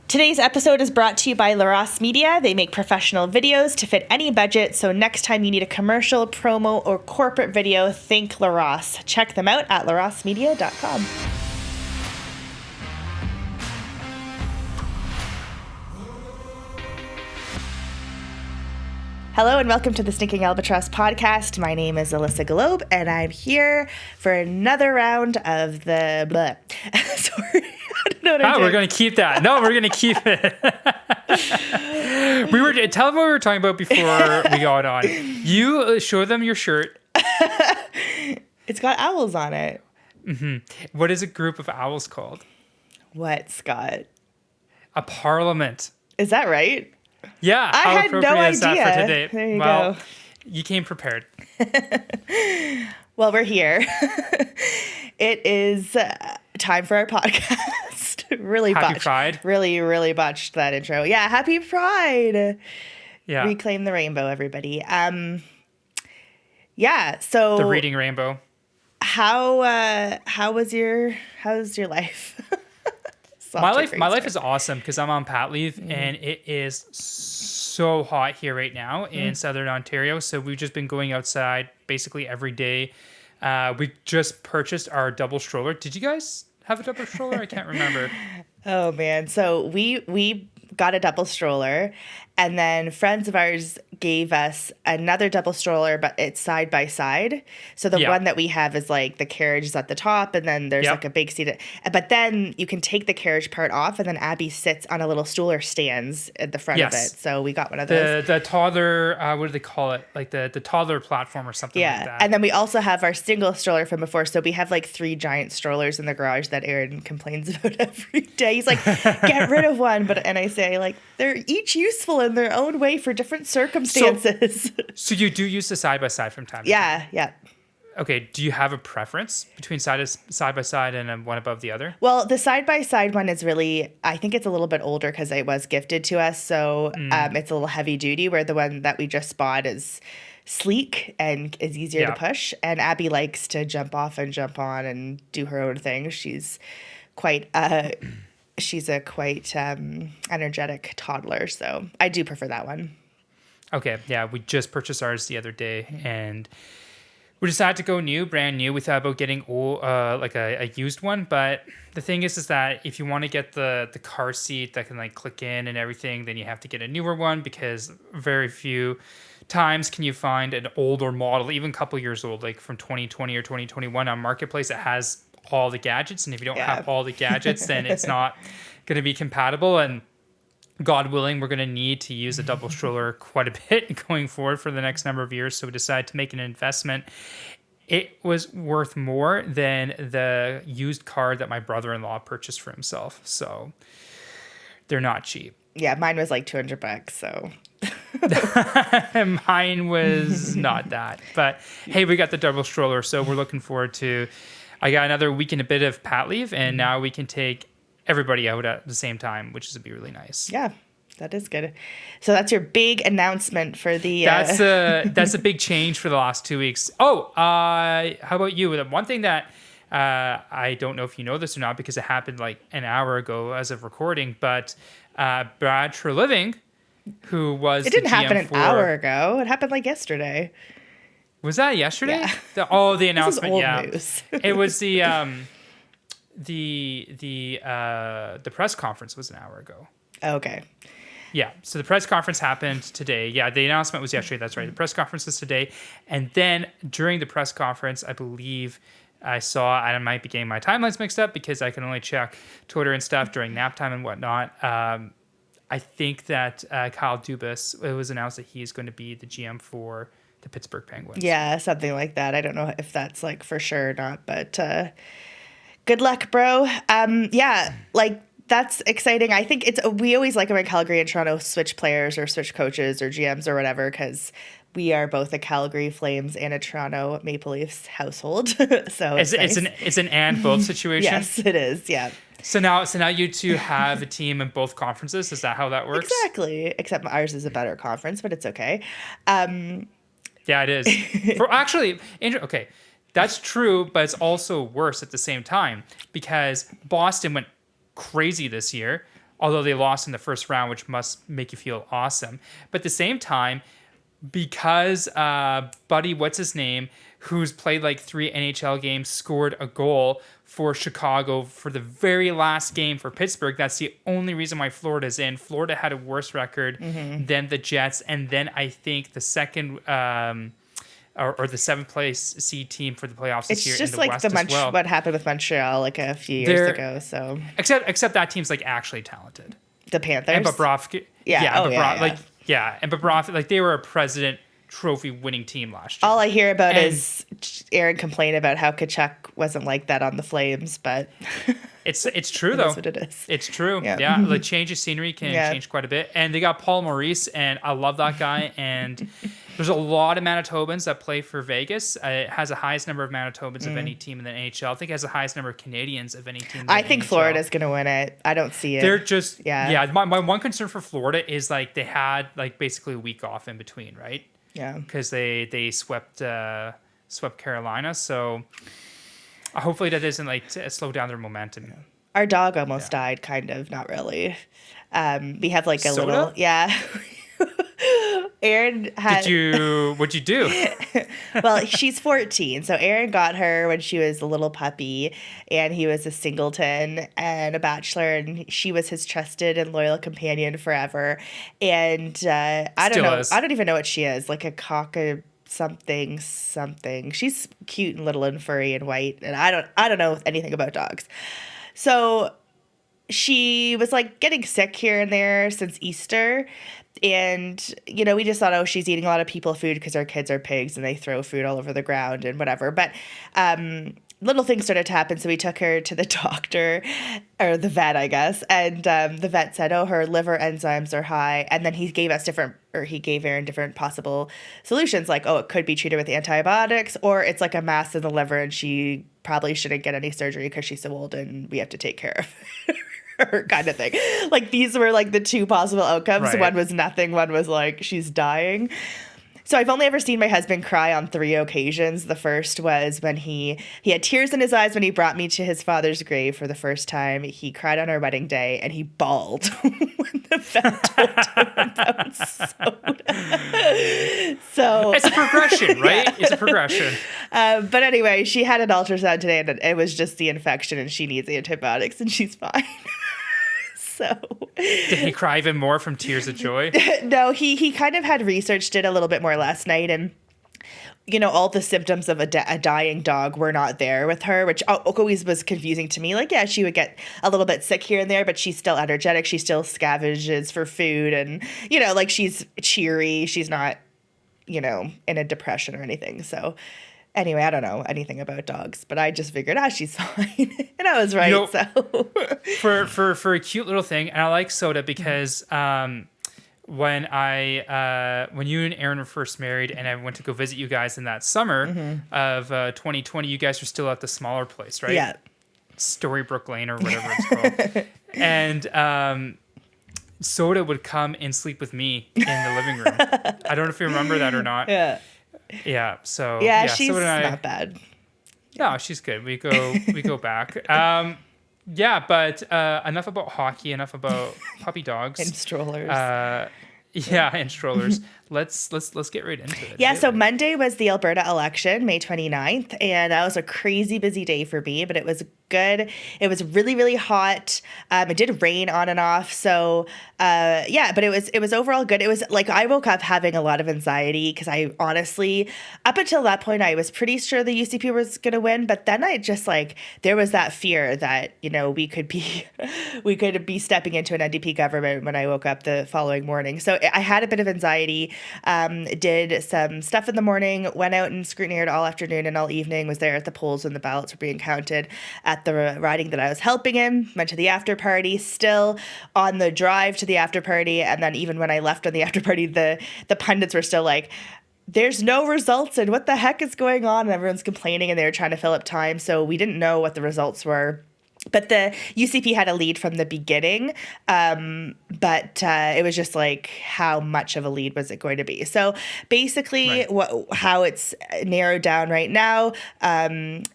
Today's episode is brought to you by LaRosse Media. They make professional videos to fit any budget, so next time you need a commercial, promo, or corporate video, think LaRosse. Check them out at larossemedia.com. Hello and welcome to the Stinking Albatross Podcast. My name is Alissa Globe, and I'm here for another round of the... Sorry, I don't know what I'm doing. We're going to keep that. No, we're going to keep it. Tell them what we were talking about before we got on. You show them your shirt. It's got owls on it. Mm-hmm. What is a group of owls called? What, Scott? A parliament. Is that right? Yeah. I had no idea. Is that for today? There you go. You came prepared. Well, we're here. It is time for our podcast. Really Happy botched. Pride. Really botched that intro. Yeah, Happy Pride. Yeah. Reclaim the rainbow, everybody. Yeah, so The reading rainbow. how's your life? My life is awesome because I'm on pat leave and it is so hot here right now in Southern Ontario. So we've just been going outside basically every day. We just purchased our double stroller. Did you guys have a double stroller? I can't remember. Oh man. So we got a double stroller, and then friends of ours gave us another double stroller, but it's side by side. So the one that we have is like the carriage is at the top, and then there's like a big seat. But then you can take the carriage part off, and then Abby sits on a little stool or stands at the front of it. So we got one of those. The toddler, what do they call it? Like the toddler platform or something like that. And then we also have our single stroller from before. So we have like 3 giant strollers in the garage that Aaron complains about every day. He's like, get rid of one. And I say, like, they're each useful in their own way for different circumstances. So you do use the side by side from time to time? Yeah. Okay. Do you have a preference between side by side and one above the other? Well, the side by side one is really, I think it's a little bit older because it was gifted to us. So it's a little heavy duty, where the one that we just bought is sleek and is easier to push. And Abby likes to jump off and jump on and do her own thing. She's quite energetic toddler, so I do prefer that one. Okay, yeah, we just purchased ours the other day, and we decided to go brand new. We thought about getting like a used one, but the thing is that if you want to get the car seat that can like click in and everything, then you have to get a newer one, because very few times can you find an older model, even a couple years old, like from 2020 or 2021 on Marketplace, that has all the gadgets. And if you don't have all the gadgets, then it's not going to be compatible. And God willing, we're going to need to use a double stroller quite a bit going forward for the next number of years. So we decided to make an investment. It was worth more than the used car that my brother-in-law purchased for himself. So they're not cheap. Yeah, mine was like $200, so... Mine was not that. But hey, we got the double stroller, so we're looking forward to... I got another week and a bit of pat leave, and now we can take everybody out at the same time, which is going to be really nice. Yeah, that is good. So that's your big announcement for the... That's a big change for the last 2 weeks. Oh, how about you? The one thing that I don't know if you know this or not, because it happened like an hour ago as of recording, but Brad Treliving, who was It didn't happen an hour ago. It happened like yesterday. Was that yesterday? Yeah. The announcement. This is old news. It was the press conference was an hour ago. Okay. Yeah. So the press conference happened today. Yeah, the announcement was yesterday. That's right. The press conference is today. And then during the press conference, I believe I saw, and I might be getting my timelines mixed up because I can only check Twitter and stuff during nap time and whatnot. I think that Kyle Dubas, it was announced that he's going to be the GM for the Pittsburgh Penguins. Yeah, something like that. I don't know if that's like for sure or not, but good luck, bro. Yeah, like that's exciting. I think we always like when Calgary and Toronto switch players or switch coaches or GMs or whatever, because we are both a Calgary Flames and a Toronto Maple Leafs household. So it's an and both situation. Yes, it is. Yeah. So now you two have a team in both conferences. Is that how that works? Exactly. Except ours is a better conference, but it's okay. Yeah, it is. Okay, that's true, but it's also worse at the same time because Boston went crazy this year. although they lost in the first round, which must make you feel awesome. But at the same time, because Buddy, what's his name, who's played like 3 NHL games, scored a goal for Chicago for the very last game for Pittsburgh. That's the only reason why Florida's in. Florida had a worse record than the Jets, and then I think the second or the 7th place seed team for the playoffs this year in the West as well. It's just like what happened with Montreal like a few years ago. So except that team's like actually talented. The Panthers and Bobrovsky, and Bobrovsky, like they were a President Trophy winning team last year. All I hear about is Aaron complain about how Tkachuk wasn't like that on the Flames, but it's true though. That's what it is. It's true. Yeah. Like change of scenery can change quite a bit. And they got Paul Maurice, and I love that guy. And there's a lot of Manitobans that play for Vegas. It has the highest number of Manitobans of any team in the NHL. I think it has the highest number of Canadians of any team in the I think NHL. Florida's going to win it. I don't see it. They're just my one concern for Florida is like they had like basically a week off in between, right? Yeah, because they swept Carolina, so hopefully that doesn't like slow down their momentum. Yeah. Our dog almost died, kind of, not really. We have like a Soda? Aaron had. What'd you do? Well, she's 14, so Aaron got her when she was a little puppy, and he was a singleton and a bachelor, and she was his trusted and loyal companion forever. And I don't know. I don't even know what she is, like a cocker something. She's cute and little and furry and white, and I don't know anything about dogs. So she was like getting sick here and there since Easter. And, you know, we just thought, she's eating a lot of people food because our kids are pigs and they throw food all over the ground and whatever. But little things started to happen. So we took her to the doctor, or the vet, I guess. And the vet said, her liver enzymes are high. And then he gave Aaron different possible solutions. Like, it could be treated with antibiotics, or it's like a mass in the liver and she probably shouldn't get any surgery because she's so old and we have to take care of her. Kind of thing. Like, these were like the two possible outcomes. Right. One was nothing, one was like she's dying. So I've only ever seen my husband cry on 3 occasions. The first was when he had tears in his eyes when he brought me to his father's grave for the first time. He cried on our wedding day, and he bawled when the vet told him about soda. So it's a progression, right? Yeah. It's a progression. But anyway, she had an ultrasound today, and it was just the infection, and she needs antibiotics, and she's fine. So did he cry even more from tears of joy? No, he kind of had researched it a little bit more last night, and all the symptoms of a dying dog were not there with her, which always was confusing to me. Like, yeah, she would get a little bit sick here and there, but she's still energetic. She still scavenges for food, and like she's cheery. She's not in a depression or anything. So anyway, I don't know anything about dogs, but I just figured, she's fine. And I was right. For a cute little thing, and I like soda because when you and Aaron were first married and I went to go visit you guys in that summer of 2020, you guys were still at the smaller place, right? Yeah. Storybrook Lane or whatever it's called. And Soda would come and sleep with me in the living room. I don't know if you remember that or not. Yeah. Yeah. So yeah, she's not bad. No, she's good. We go back. But enough about hockey. Enough about puppy dogs and strollers. And strollers. Let's get right into it. Yeah, so Monday was the Alberta election, May 29th, and that was a crazy busy day for me, but it was good. It was really, really hot. It did rain on and off. So, but it was overall good. It was like I woke up having a lot of anxiety because I honestly, up until that point, I was pretty sure the UCP was going to win. But then I just there was that fear that, we could be stepping into an NDP government when I woke up the following morning. So I had a bit of anxiety. Did some stuff in the morning, went out and scrutineered all afternoon and all evening, was there at the polls when the ballots were being counted at the riding that I was helping in, went to the after party, still on the drive to the after party. And then even when I left on the after party, the pundits were still like, there's no results and what the heck is going on? And everyone's complaining and they were trying to fill up time. So we didn't know what the results were. But the UCP had a lead from the beginning, but it was just like, how much of a lead was it going to be? So basically, how it's narrowed down right now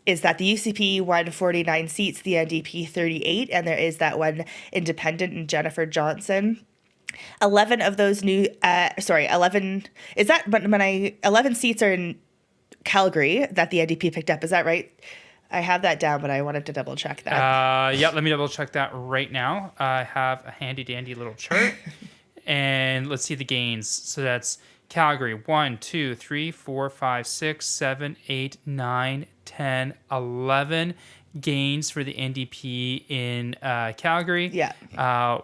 is that the UCP won 49 seats, the NDP 38, and there is that one independent in Jennifer Johnson. 11 of those 11 is that when 11 seats are in Calgary that the NDP picked up. Is that right? I have that down, but I wanted to double check that. Yeah, let me double check that right now. I have a handy dandy little chart. And let's see the gains. So that's Calgary, 1, 2, 3, 4, 5, 6, 7, 8, 9, 10, 11 gains for the NDP in Calgary. Yeah.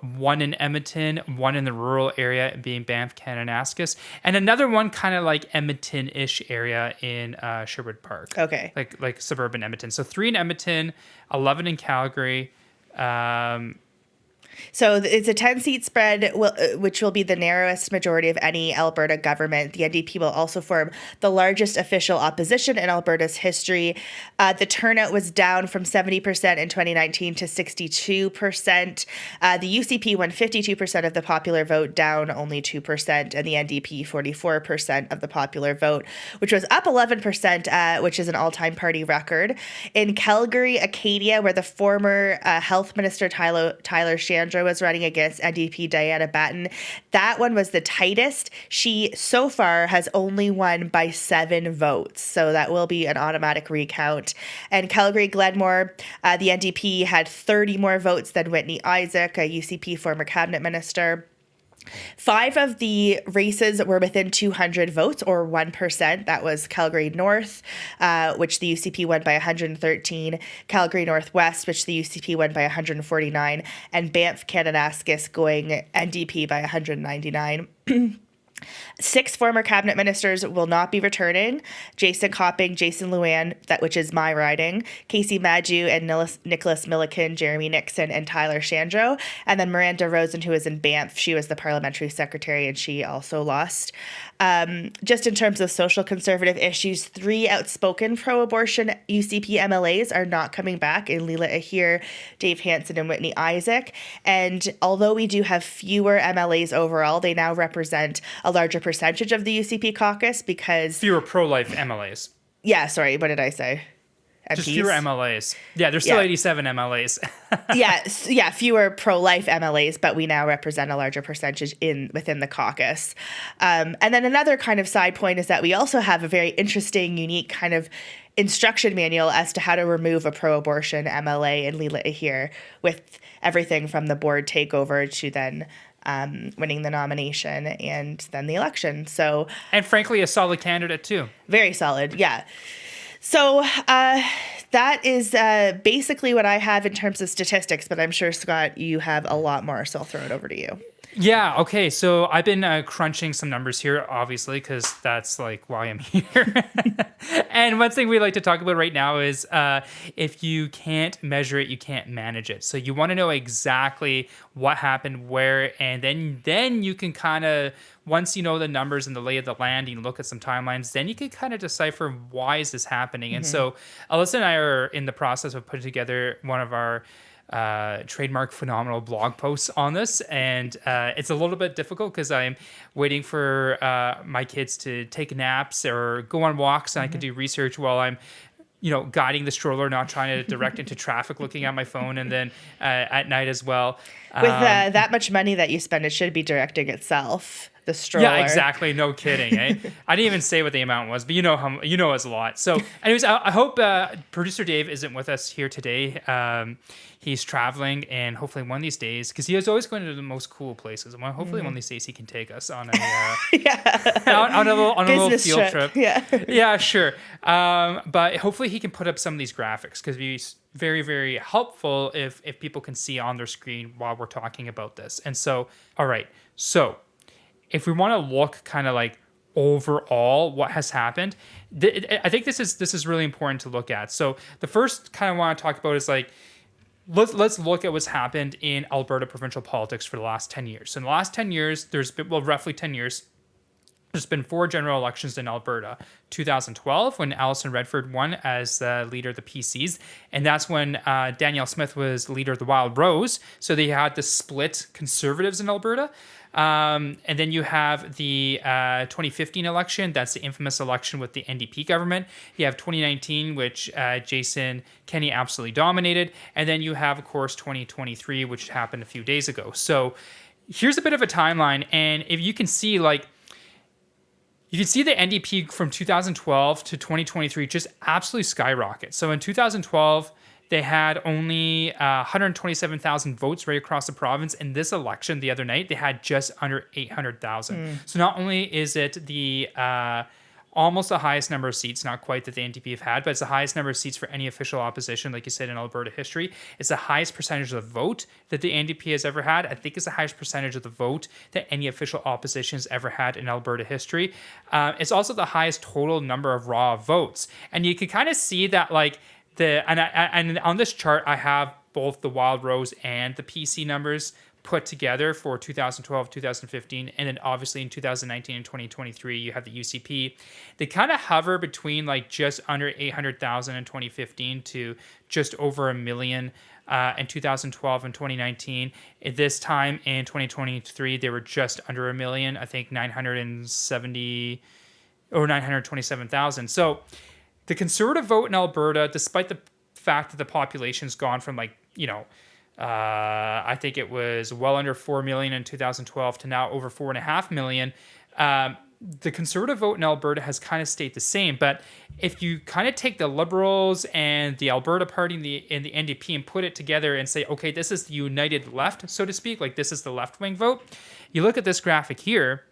1 in Edmonton, 1 in the rural area being Banff, Kananaskis, and another one kind of like Edmonton-ish area in Sherwood Park. Okay. Like suburban Edmonton. So 3 in Edmonton, 11 in Calgary. So it's a 10-seat spread, which will be the narrowest majority of any Alberta government. The NDP will also form the largest official opposition in Alberta's history. The turnout was down from 70% in 2019 to 62%. The UCP won 52% of the popular vote, down only 2%, and the NDP 44% of the popular vote, which was up 11%, which is an all-time party record. In Calgary, Acadia, where the former health minister Tyler Shandro was running against NDP Diana Batten, that one was the tightest. She so far has only won by 7 votes, so that will be an automatic recount. And Calgary Glenmore, the NDP had 30 more votes than Whitney Isaac, a UCP former cabinet minister. 5 of the races were within 200 votes, or 1%. That was Calgary North, which the UCP won by 113, Calgary Northwest, which the UCP won by 149, and Banff Kananaskis going NDP by 199. 6 former cabinet ministers will not be returning: Jason Copping, Jason Luan, which is my riding, Casey Maju and Nicholas Milliken, Jeremy Nixon, and Tyler Shandro. And then Miranda Rosen, who is in Banff, she was the parliamentary secretary, and she also lost. Just in terms of social conservative issues, 3 outspoken pro-abortion UCP MLAs are not coming back in Leela Ahir, Dave Hansen, and Whitney Isaac. And although we do have fewer MLAs overall, they now represent a larger percentage of the UCP caucus because... Fewer pro-life MLAs. Yeah, sorry, what did I say? MPs? Just fewer MLAs. Yeah, there's still 87 MLAs. yeah, fewer pro-life MLAs, but we now represent a larger percentage within the caucus. And then another kind of side point is that we also have a very interesting, unique kind of instruction manual as to how to remove a pro-abortion MLA in Leela Ahir, with everything from the board takeover to then winning the nomination and then the election. So, and frankly, a solid candidate too. Very solid, yeah. So that is basically what I have in terms of statistics, but I'm sure, Scott, you have a lot more, so I'll throw it over to you. Yeah, okay. So I've been crunching some numbers here, obviously, because that's like why I'm here. And one thing we like to talk about right now is if you can't measure it, you can't manage it. So you want to know exactly what happened, where, and then you can kind of, once you know the numbers and the lay of the land, you look at some timelines, then you can kind of decipher why is this happening. Mm-hmm. And so Alissa and I are in the process of putting together one of our trademark phenomenal blog posts on this, and it's a little bit difficult because I'm waiting for my kids to take naps or go on walks, and I can do research while I'm guiding the stroller, not trying to direct into traffic, looking at my phone, and then at night as well. With that much money that you spend, it should be directing itself. The stroller. Yeah, exactly. No kidding. Eh? I didn't even say what the amount was, but you know it's a lot. So, anyways, I hope producer Dave isn't with us here today. He's traveling, and hopefully one of these days, because he is always going to the most cool places. And hopefully one of these days he can take us on a on a little field trip. Yeah, sure. But hopefully he can put up some of these graphics, because it'd be very, very helpful if people can see on their screen while we're talking about this. And so, all right, so if we want to look kind of like overall what has happened, I think this is really important to look at. So the first kind of want to talk about is like, let's look at what's happened in Alberta provincial politics for the last 10 years. So in the last 10 years, there's been, roughly 10 years, There's been 4 general elections in Alberta. 2012, when Alison Redford won as the leader of the PCs, and that's when Danielle Smith was leader of the Wild Rose. So they had the split Conservatives in Alberta. And then you have the 2015 election. That's the infamous election with the NDP government. You have 2019, which Jason Kenney absolutely dominated. And then you have, of course, 2023, which happened a few days ago. So here's a bit of a timeline. And if you can see, like, you can see the NDP from 2012 to 2023 just absolutely skyrocket. So in 2012, they had only 127,000 votes right across the province. In this election the other night, they had just under 800,000. So not only is it the almost the highest number of seats, not quite that the NDP have had, but it's the highest number of seats for any official opposition, like you said, in Alberta history. It's the highest percentage of the vote that the NDP has ever had. I think it's the highest percentage of the vote that any official opposition has ever had in Alberta history. It's also the highest total number of raw votes. And you can kind of see that, like, and on this chart, I have both the Wild Rose and the PC numbers put together for 2012, 2015, and then obviously in 2019 and 2023, you have the UCP. They kind of hover between like just under 800,000 in 2015 to just over 1 million in 2012 and 2019. At this time in 2023, they were just under 1 million, I think 970 or 927,000. So the Conservative vote in Alberta, despite the fact that the population's gone from like, I think it was well under 4 million in 2012 to now over 4.5 million. The Conservative vote in Alberta has kind of stayed the same. But if you kind of take the Liberals and the Alberta Party and the NDP and put it together and say, okay, this is the united left, so to speak, like this is the left-wing vote. You look at this graphic here,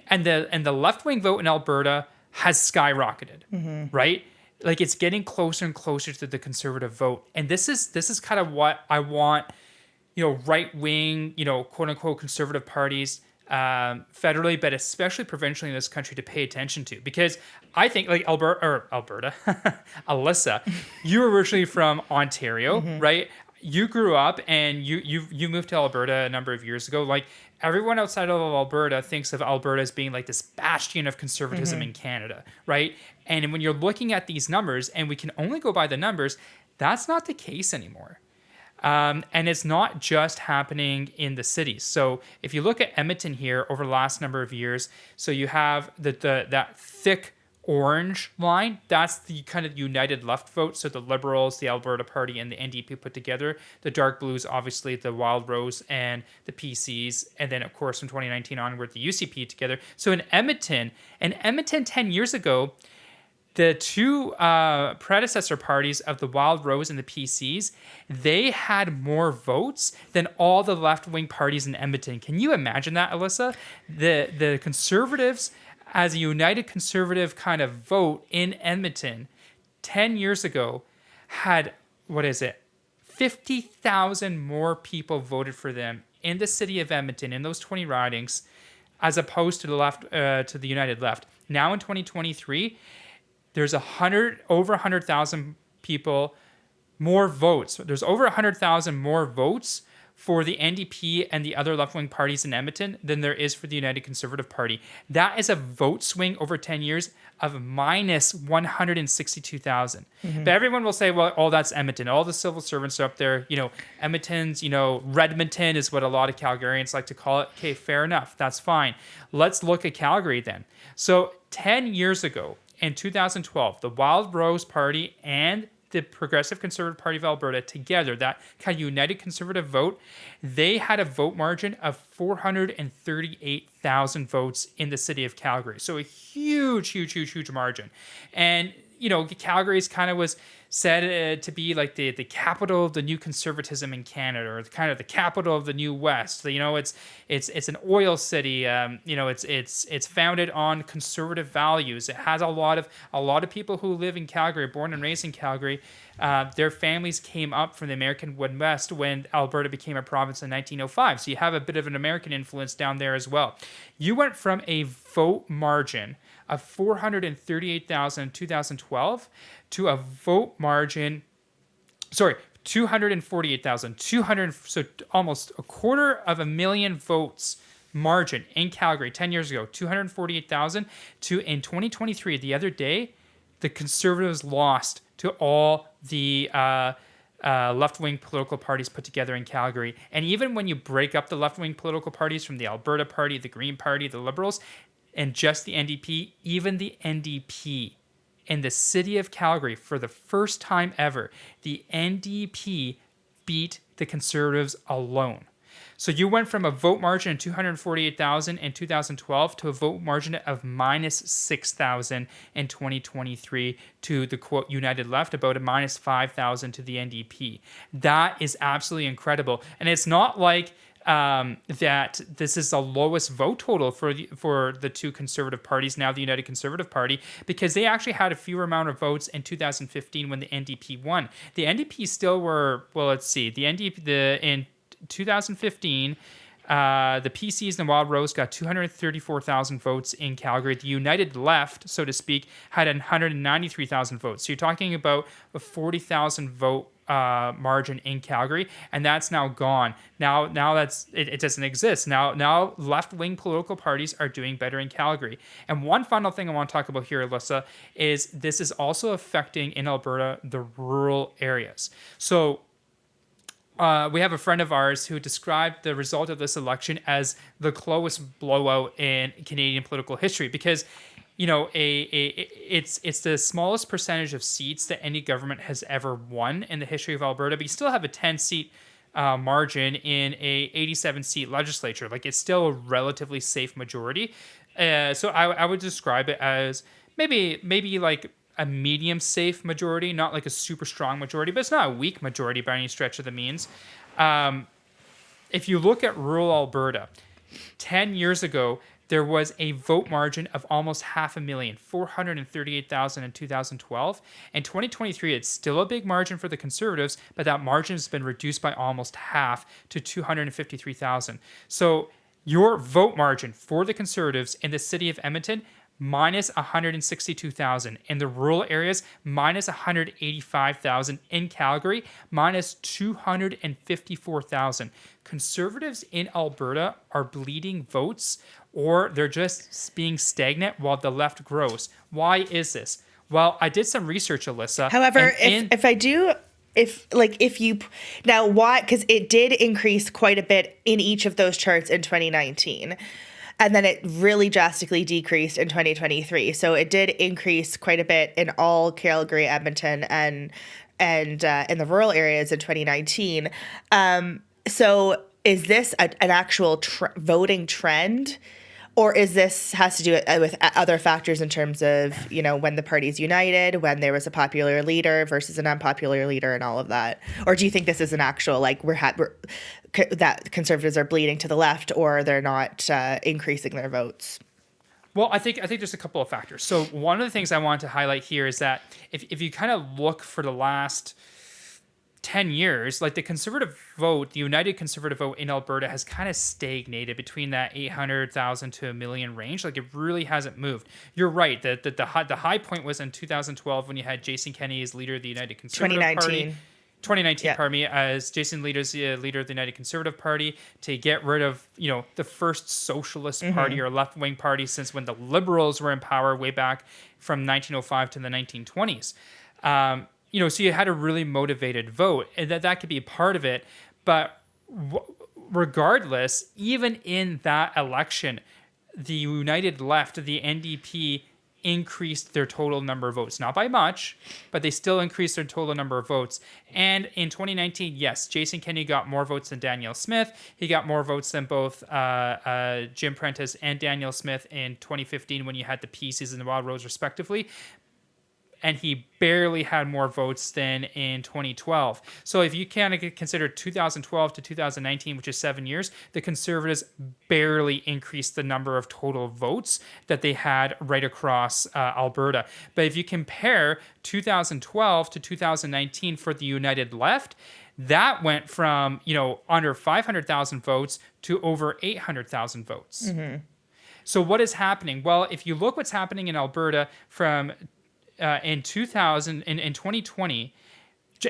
and the left-wing vote in Alberta has skyrocketed, right? Like it's getting closer and closer to the Conservative vote. And this is kind of what I want, right wing, quote unquote conservative parties, federally, but especially provincially in this country to pay attention to. Because I think like Alberta, Alissa, you were originally from Ontario, right? You grew up and you moved to Alberta a number of years ago. Like everyone outside of Alberta thinks of Alberta as being like this bastion of conservatism in Canada, right? And when you're looking at these numbers, and we can only go by the numbers, that's not the case anymore. And it's not just happening in the cities. So if you look at Edmonton here over the last number of years, so you have that thick orange line, that's the kind of united left vote. So the Liberals, the Alberta Party, and the NDP put together. The dark blues, obviously, the Wild Rose and the PCs. And then, of course, from 2019 onward, the UCP together. So in Edmonton 10 years ago, the two predecessor parties of the Wild Rose and the PCs, they had more votes than all the left-wing parties in Edmonton. Can you imagine that, Alissa? The Conservatives, as a united conservative kind of vote in Edmonton 10 years ago, had, 50,000 more people voted for them in the city of Edmonton in those 20 ridings, as opposed to the left, to the united left. Now in 2023, there's over 100,000 people more votes. There's over 100,000 more votes for the NDP and the other left-wing parties in Edmonton than there is for the United Conservative Party. That is a vote swing over 10 years of minus 162,000. But everyone will say, well, that's Edmonton. All the civil servants are up there. Edmonton's, Redmonton is what a lot of Calgarians like to call it. Okay, fair enough. That's fine. Let's look at Calgary then. So 10 years ago, in 2012, the Wild Rose Party and the Progressive Conservative Party of Alberta together, that kind of united conservative vote, they had a vote margin of 438,000 votes in the city of Calgary. So a huge margin. And, Calgary's kind of was said to be like the capital of the new conservatism in Canada, or kind of the capital of the new West. It's an oil city. It's founded on conservative values. It has a lot of people who live in Calgary, born and raised in Calgary. Their families came up from the American Midwest when Alberta became a province in 1905. So you have a bit of an American influence down there as well. You went from a vote margin of 438,000 in 2012 to a vote margin, 248,000, so almost 250,000 votes margin in Calgary 10 years ago, 248,000, to in 2023, the other day, the Conservatives lost to all the left-wing political parties put together in Calgary. And even when you break up the left-wing political parties from the Alberta Party, the Green Party, the Liberals, and just the NDP, even the NDP in the city of Calgary, for the first time ever, the NDP beat the Conservatives alone. So you went from a vote margin of 248,000 in 2012 to a vote margin of minus 6,000 in 2023 to the quote United Left, about a minus 5,000 to the NDP. That is absolutely incredible. And it's not like that this is the lowest vote total for the two conservative parties, now the United Conservative Party, because they actually had a fewer amount of votes in 2015 when the NDP won. The NDP still were, well, let's see, in 2015, the PCs and the Wild Rose got 234,000 votes in Calgary. The United Left, so to speak, had 193,000 votes. So you're talking about a 40,000 vote margin in Calgary, and that's now gone. Now that's it doesn't exist. Now left-wing political parties are doing better in Calgary. And one final thing I want to talk about here, Alissa, is this is also affecting in Alberta the rural areas. So we have a friend of ours who described the result of this election as the closest blowout in Canadian political history, because it's the smallest percentage of seats that any government has ever won in the history of Alberta, but you still have a 10-seat margin in a 87-seat legislature. Like, it's still a relatively safe majority. So I would describe it as maybe like a medium safe majority, not like a super strong majority, but it's not a weak majority by any stretch of the means. If you look at rural Alberta, 10 years ago, there was a vote margin of almost 500,000, 438,000 in 2012. In 2023, it's still a big margin for the Conservatives, but that margin has been reduced by almost half to 253,000. So your vote margin for the Conservatives in the city of Edmonton, minus 162,000. In the rural areas, minus 185,000. In Calgary, minus 254,000. Conservatives in Alberta are bleeding votes, or they're just being stagnant while the left grows. Why is this? Well, I did some research, Alissa. However, because it did increase quite a bit in each of those charts in 2019. And then it really drastically decreased in 2023. So it did increase quite a bit in all Calgary, Edmonton, and in the rural areas in 2019. So is this an actual voting trend? Or is this has to do with other factors in terms of, when the party's united, when there was a popular leader versus an unpopular leader and all of that? Or do you think this is an actual, that Conservatives are bleeding to the left, or they're not increasing their votes? Well, I think there's a couple of factors. So one of the things I wanted to highlight here is that if you kind of look for the last 10 years, like the Conservative vote, the United Conservative vote in Alberta has kind of stagnated between that 800,000 to 1 million range. Like, it really hasn't moved. You're right. The high point was in 2012 when you had Jason Kenney as leader of the United Conservative Party. 2019, yeah. Pardon me, as Jason Leader's leader of the United Conservative Party, to get rid of, the first socialist party or left-wing party since when the Liberals were in power way back from 1905 to the 1920s. So you had a really motivated vote, and that could be a part of it. But regardless, even in that election, the United Left, the NDP, increased their total number of votes. Not by much, but they still increased their total number of votes. And in 2019, yes, Jason Kenney got more votes than Danielle Smith. He got more votes than both Jim Prentice and Danielle Smith in 2015 when you had the PCs and the Wild Rose respectively. And he barely had more votes than in 2012. So if you kind of consider 2012 to 2019, which is 7 years, the Conservatives barely increased the number of total votes that they had right across Alberta. But if you compare 2012 to 2019 for the United Left, that went from, under 500,000 votes to over 800,000 votes. Mm-hmm. So what is happening? Well, if you look what's happening in Alberta from in 2020,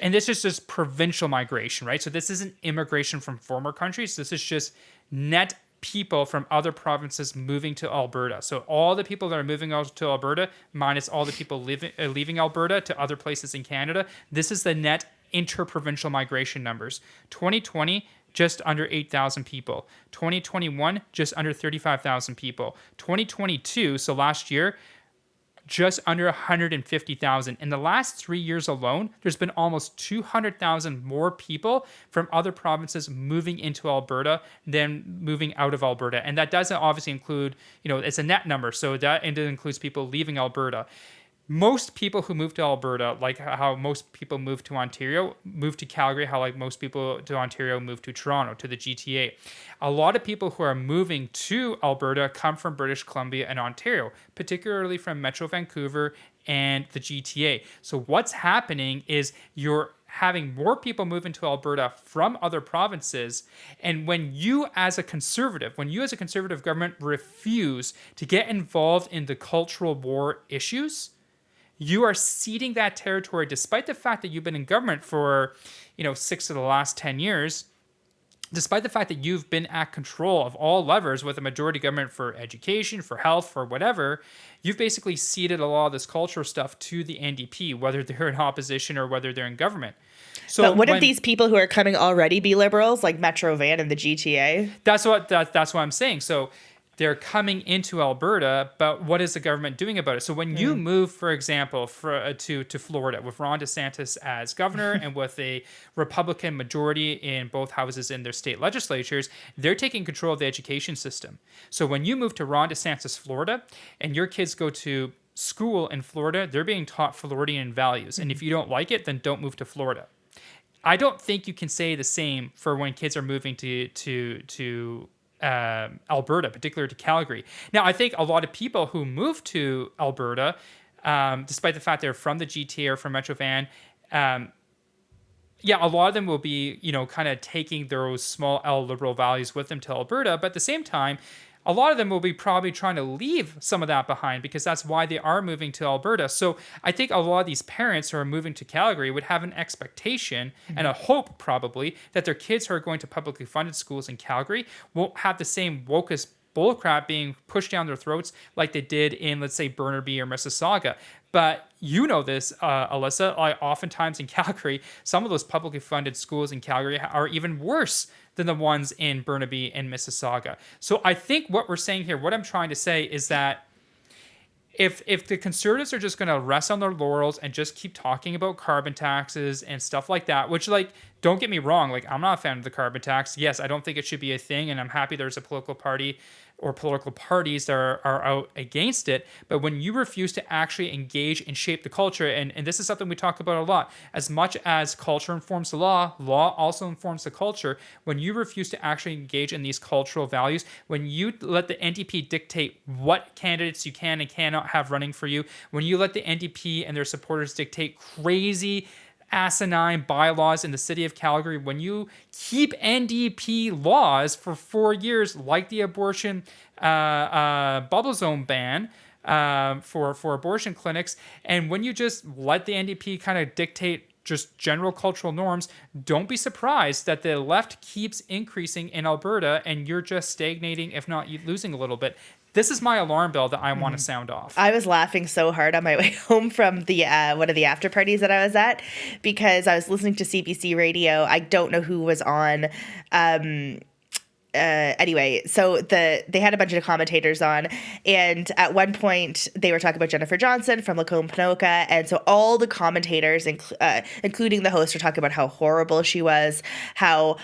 and this is just provincial migration, right? So this isn't immigration from former countries. This is just net people from other provinces moving to Alberta. So all the people that are moving out to Alberta, minus all the people leaving Alberta to other places in Canada, this is the net interprovincial migration numbers. 2020, just under 8,000 people. 2021, just under 35,000 people. 2022, so last year, just under 150,000. In the last 3 years alone, there's been almost 200,000 more people from other provinces moving into Alberta than moving out of Alberta. And that doesn't obviously include, it's a net number. So that includes people leaving Alberta. Most people who move to Alberta, like how most people move to Ontario, move to Calgary, how like most people to Ontario move to Toronto, to the GTA. A lot of people who are moving to Alberta come from British Columbia and Ontario, particularly from Metro Vancouver and the GTA. So what's happening is you're having more people move into Alberta from other provinces. And when you as a conservative government refuse to get involved in the cultural war issues, you are ceding that territory, despite the fact that you've been in government for, 6 of the last 10 years, despite the fact that you've been at control of all levers with a majority government for education, for health, for whatever, you've basically ceded a lot of this cultural stuff to the NDP, whether they're in opposition or whether they're in government. So but wouldn't these people who are coming already be Liberals, like Metro Van and the GTA? That's what I'm saying. So they're coming into Alberta, but what is the government doing about it? So when you move, for example, to Florida with Ron DeSantis as governor and with a Republican majority in both houses in their state legislatures, they're taking control of the education system. So when you move to Ron DeSantis, Florida, and your kids go to school in Florida, they're being taught Floridian values. And if you don't like it, then don't move to Florida. I don't think you can say the same for when kids are moving to Alberta, particularly to Calgary. Now, I think a lot of people who move to Alberta, despite the fact they're from the GTA or from Metro Van, a lot of them will be, kind of taking those small L liberal values with them to Alberta. But at the same time, a lot of them will be probably trying to leave some of that behind because that's why they are moving to Alberta. So I think a lot of these parents who are moving to Calgary would have an expectation and a hope probably that their kids who are going to publicly funded schools in Calgary won't have the same wokeist bullcrap being pushed down their throats like they did in, let's say, Burnaby or Mississauga. But you know this, Alissa, oftentimes in Calgary, some of those publicly funded schools in Calgary are even worse than the ones in Burnaby and Mississauga. So I think what we're saying here, what I'm trying to say is that if the Conservatives are just going to rest on their laurels and just keep talking about carbon taxes and stuff like that, which, don't get me wrong, I'm not a fan of the carbon tax. Yes, I don't think it should be a thing, and I'm happy there's a political party or political parties that are out against it. But when you refuse to actually engage and shape the culture, and this is something we talk about a lot, as much as culture informs the law, law also informs the culture. When you refuse to actually engage in these cultural values, when you let the NDP dictate what candidates you can and cannot have running for you, when you let the NDP and their supporters dictate crazy asinine bylaws in the city of Calgary, when you keep NDP laws for 4 years, like the abortion bubble zone ban for abortion clinics, and when you just let the NDP kind of dictate just general cultural norms, don't be surprised that the left keeps increasing in Alberta and you're just stagnating, if not losing a little bit. This is my alarm bell that I want to sound off. I was laughing so hard on my way home from the one of the after parties that I was at because I was listening to CBC radio. I don't know who was on. Anyway, so they had a bunch of commentators on, and at one point they were talking about Jennifer Johnson from Lacombe Ponoka, and so all the commentators, including the host, were talking about how horrible she was, how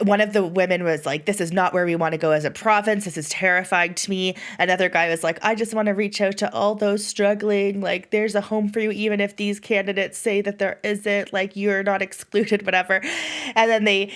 one of the women was like, "This is not where we want to go as a province. This is terrifying to me." Another guy was like, "I just want to reach out to all those struggling. Like, there's a home for you, even if these candidates say that there isn't. Like, you're not excluded, whatever." And then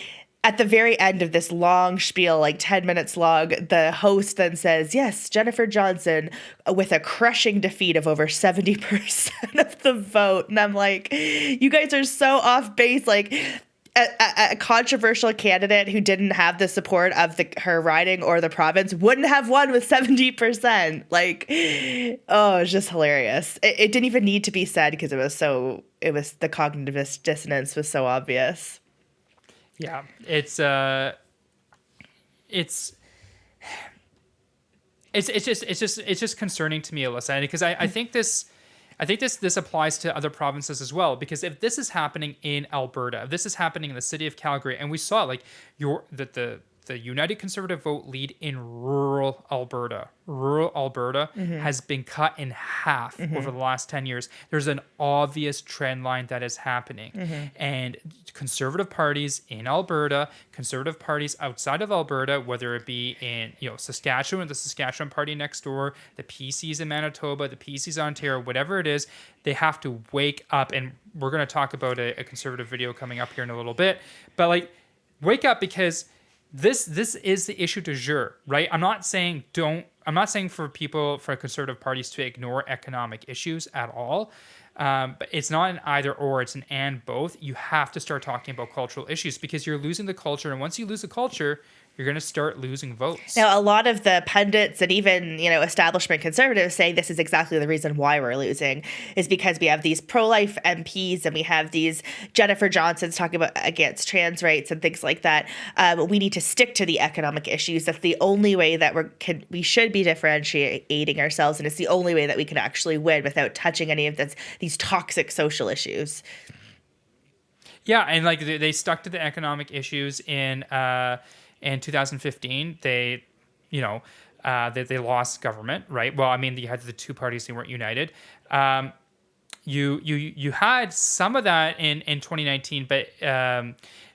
at the very end of this long spiel, 10 minutes long, the host then says, "Yes, Jennifer Johnson, with a crushing defeat of over 70% of the vote." And I'm like, you guys are so off base. A controversial candidate who didn't have the support of her riding or the province wouldn't have won with 70%. It's just hilarious. It didn't even need to be said because the cognitive dissonance was so obvious. Yeah, it's it's just concerning to me, Alissa, because I think this applies to other provinces as well. Because if this is happening in Alberta, if this is happening in the city of Calgary, and we saw like the United Conservative vote lead in rural Alberta has been cut in half over the last 10 years. There's an obvious trend line that is happening. And conservative parties in Alberta, conservative parties outside of Alberta, whether it be in Saskatchewan, the Saskatchewan party next door, the PCs in Manitoba, the PCs in Ontario, whatever it is, they have to wake up. And we're going to talk about a conservative video coming up here in a little bit. But like, wake up, because this is the issue du jour, right? I'm not saying for conservative parties to ignore economic issues at all. But it's not an either or, it's an and both. You have to start talking about cultural issues, because you're losing the culture. And once you lose the culture, you're going to start losing votes. Now, a lot of the pundits and even, establishment conservatives say this is exactly the reason why we're losing, is because we have these pro-life MPs and we have these Jennifer Johnsons talking about against trans rights and things like that. We need to stick to the economic issues. That's the only way that we should be differentiating ourselves, and it's the only way that we can actually win without touching any of these toxic social issues. Yeah, and like they stuck to the economic issues in 2015, they lost government, right? Well, I mean, you had the two parties, they weren't united. You had some of that in 2019, but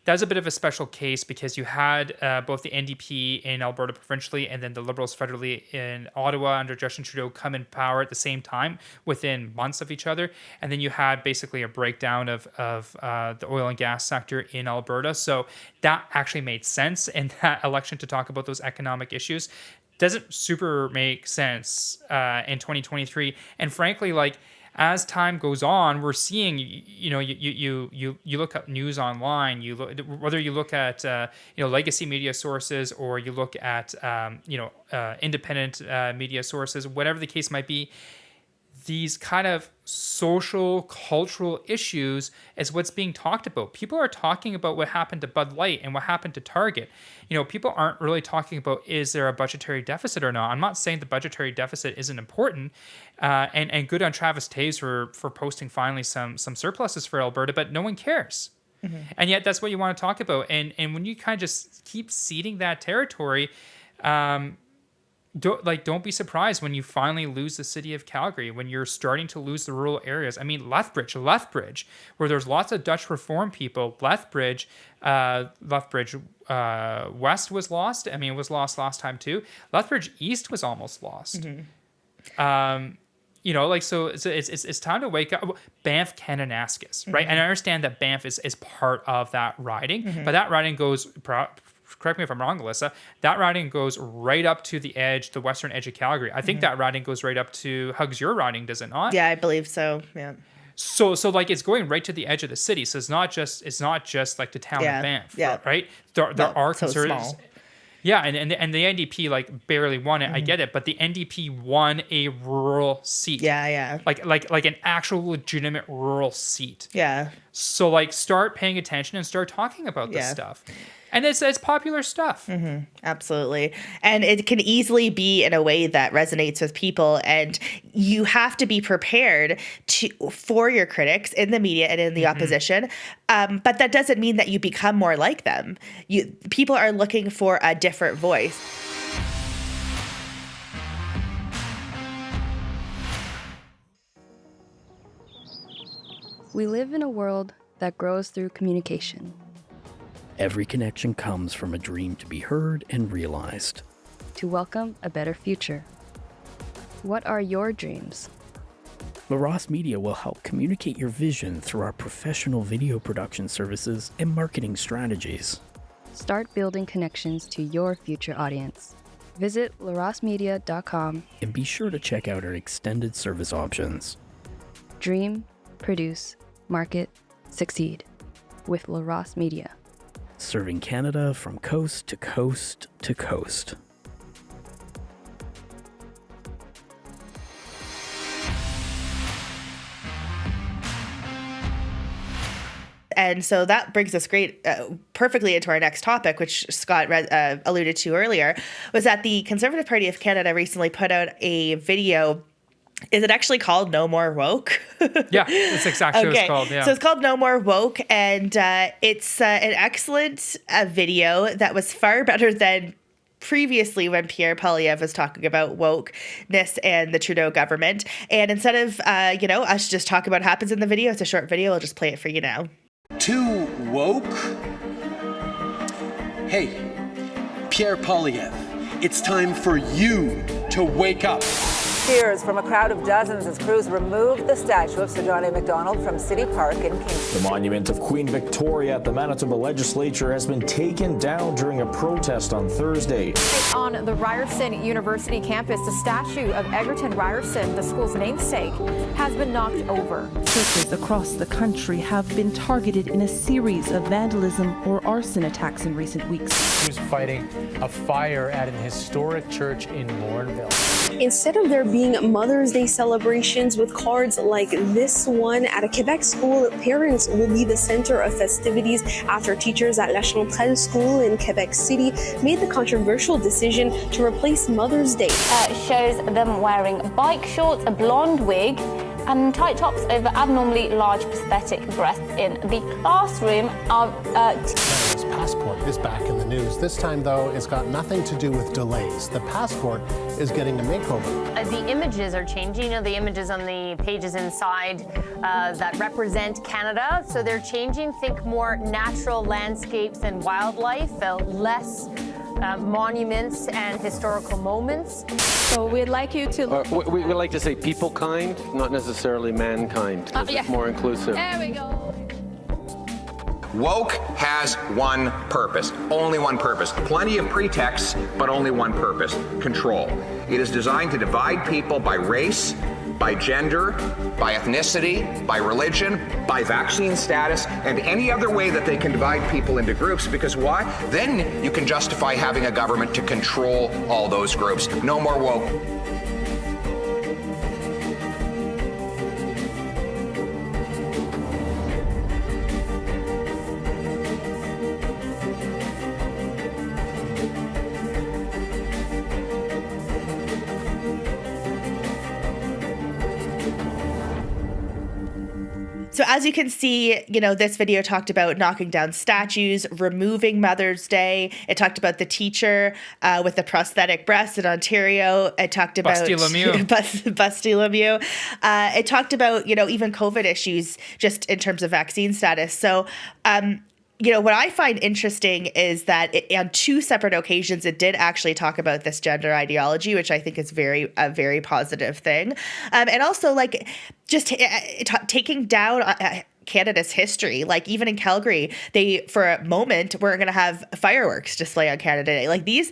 that was a bit of a special case, because you had both the NDP in Alberta provincially and then the Liberals federally in Ottawa under Justin Trudeau come in power at the same time within months of each other. And then you had basically a breakdown of the oil and gas sector in Alberta. So that actually made sense in that election to talk about those economic issues. Doesn't super make sense in 2023. And frankly, like, as time goes on, we're seeing, you look at news online, whether you look at, legacy media sources, or you look at, independent media sources, whatever the case might be, these kind of social, cultural issues is what's being talked about. People are talking about what happened to Bud Light and what happened to Target. People aren't really talking about, is there a budgetary deficit or not? I'm not saying the budgetary deficit isn't important, and good on Travis Toews for posting finally some surpluses for Alberta, but no one cares. And yet that's what you want to talk about. And when you kind of just keep ceding that territory, don't be surprised when you finally lose the city of Calgary, when you're starting to lose the rural areas. I mean, Lethbridge, where there's lots of Dutch Reform people. Lethbridge West was lost. I mean, it was lost last time too. Lethbridge East was almost lost. So it's time to wake up. Banff Kananaskis, right? And I understand that Banff is part of that riding, but that riding goes. Correct me if I'm wrong, Alissa, that riding goes right up to the western edge of Calgary. I think that riding goes right up to Hugs Your riding, does it not? Yeah, I believe so. Yeah. So like it's going right to the edge of the city. So it's not just like the town of Banff, right? There are conservatives. So yeah, and the NDP like barely won it. I get it, but the NDP won a rural seat. Yeah. Like an actual legitimate rural seat. Yeah. So like start paying attention and start talking about this stuff. And it's popular stuff. Absolutely. And it can easily be in a way that resonates with people. And you have to be prepared for your critics in the media and in the opposition. But that doesn't mean that you become more like them. People are looking for a different voice. We live in a world that grows through communication. Every connection comes from a dream to be heard and realized. To welcome a better future. What are your dreams? LaRosse Media will help communicate your vision through our professional video production services and marketing strategies. Start building connections to your future audience. Visit larossemedia.com and be sure to check out our extended service options. Dream, produce, market, succeed with LaRosse Media. Serving Canada from coast to coast to coast. And so that brings us perfectly into our next topic, which Scott alluded to earlier, was that the Conservative Party of Canada recently put out a video. Is it actually called No More Woke? Yeah, that's exactly what it's called. Yeah. So it's called No More Woke, and it's an excellent video that was far better than previously when Pierre Polievre was talking about wokeness and the Trudeau government. And instead of, us just talk about what happens in the video, it's a short video. I'll just play it for you now. Too woke? Hey, Pierre Polievre, it's time for you to wake up. Cheers from a crowd of dozens as crews removed the statue of Sir John A. Macdonald from City Park in Kingston. The monument of Queen Victoria at the Manitoba Legislature has been taken down during a protest on Thursday. On the Ryerson University campus, the statue of Egerton Ryerson, the school's namesake, has been knocked over. Churches across the country have been targeted in a series of vandalism or arson attacks in recent weeks. He was fighting a fire at an historic church in Morinville. Instead of there being Mother's Day celebrations with cards like this one at a Quebec school, parents will be the center of festivities after teachers at La Chanterelle School in Quebec City made the controversial decision to replace Mother's Day. Shows them wearing bike shorts, a blonde wig, and tight tops over abnormally large prosthetic breasts in the classroom of Canada's passport is back in the news. This time, though, it's got nothing to do with delays. The passport is getting a makeover. The images are changing. The images on the pages inside that represent Canada. So they're changing. Think more natural landscapes and wildlife, less monuments and historical moments. So we'd like you to... we would like to say people kind, not necessarily mankind, because it's more inclusive. There we go. Woke has one purpose, only one purpose. Plenty of pretexts, but only one purpose: control. It is designed to divide people by race, by gender, by ethnicity, by religion, by vaccine status, and any other way that they can divide people into groups. Because why? Then you can justify having a government to control all those groups. No more woke. So as you can see, this video talked about knocking down statues, removing Mother's Day. It talked about the teacher with the prosthetic breast in Ontario. It talked about Busty Lemieux. Busty Lemieux. It talked about, even COVID issues just in terms of vaccine status. So, what I find interesting is that on two separate occasions, it did actually talk about this gender ideology, which I think is a very positive thing. And also, just taking down Canada's history. Like, even in Calgary, they, for a moment, were going to have fireworks display on Canada Day. Like, these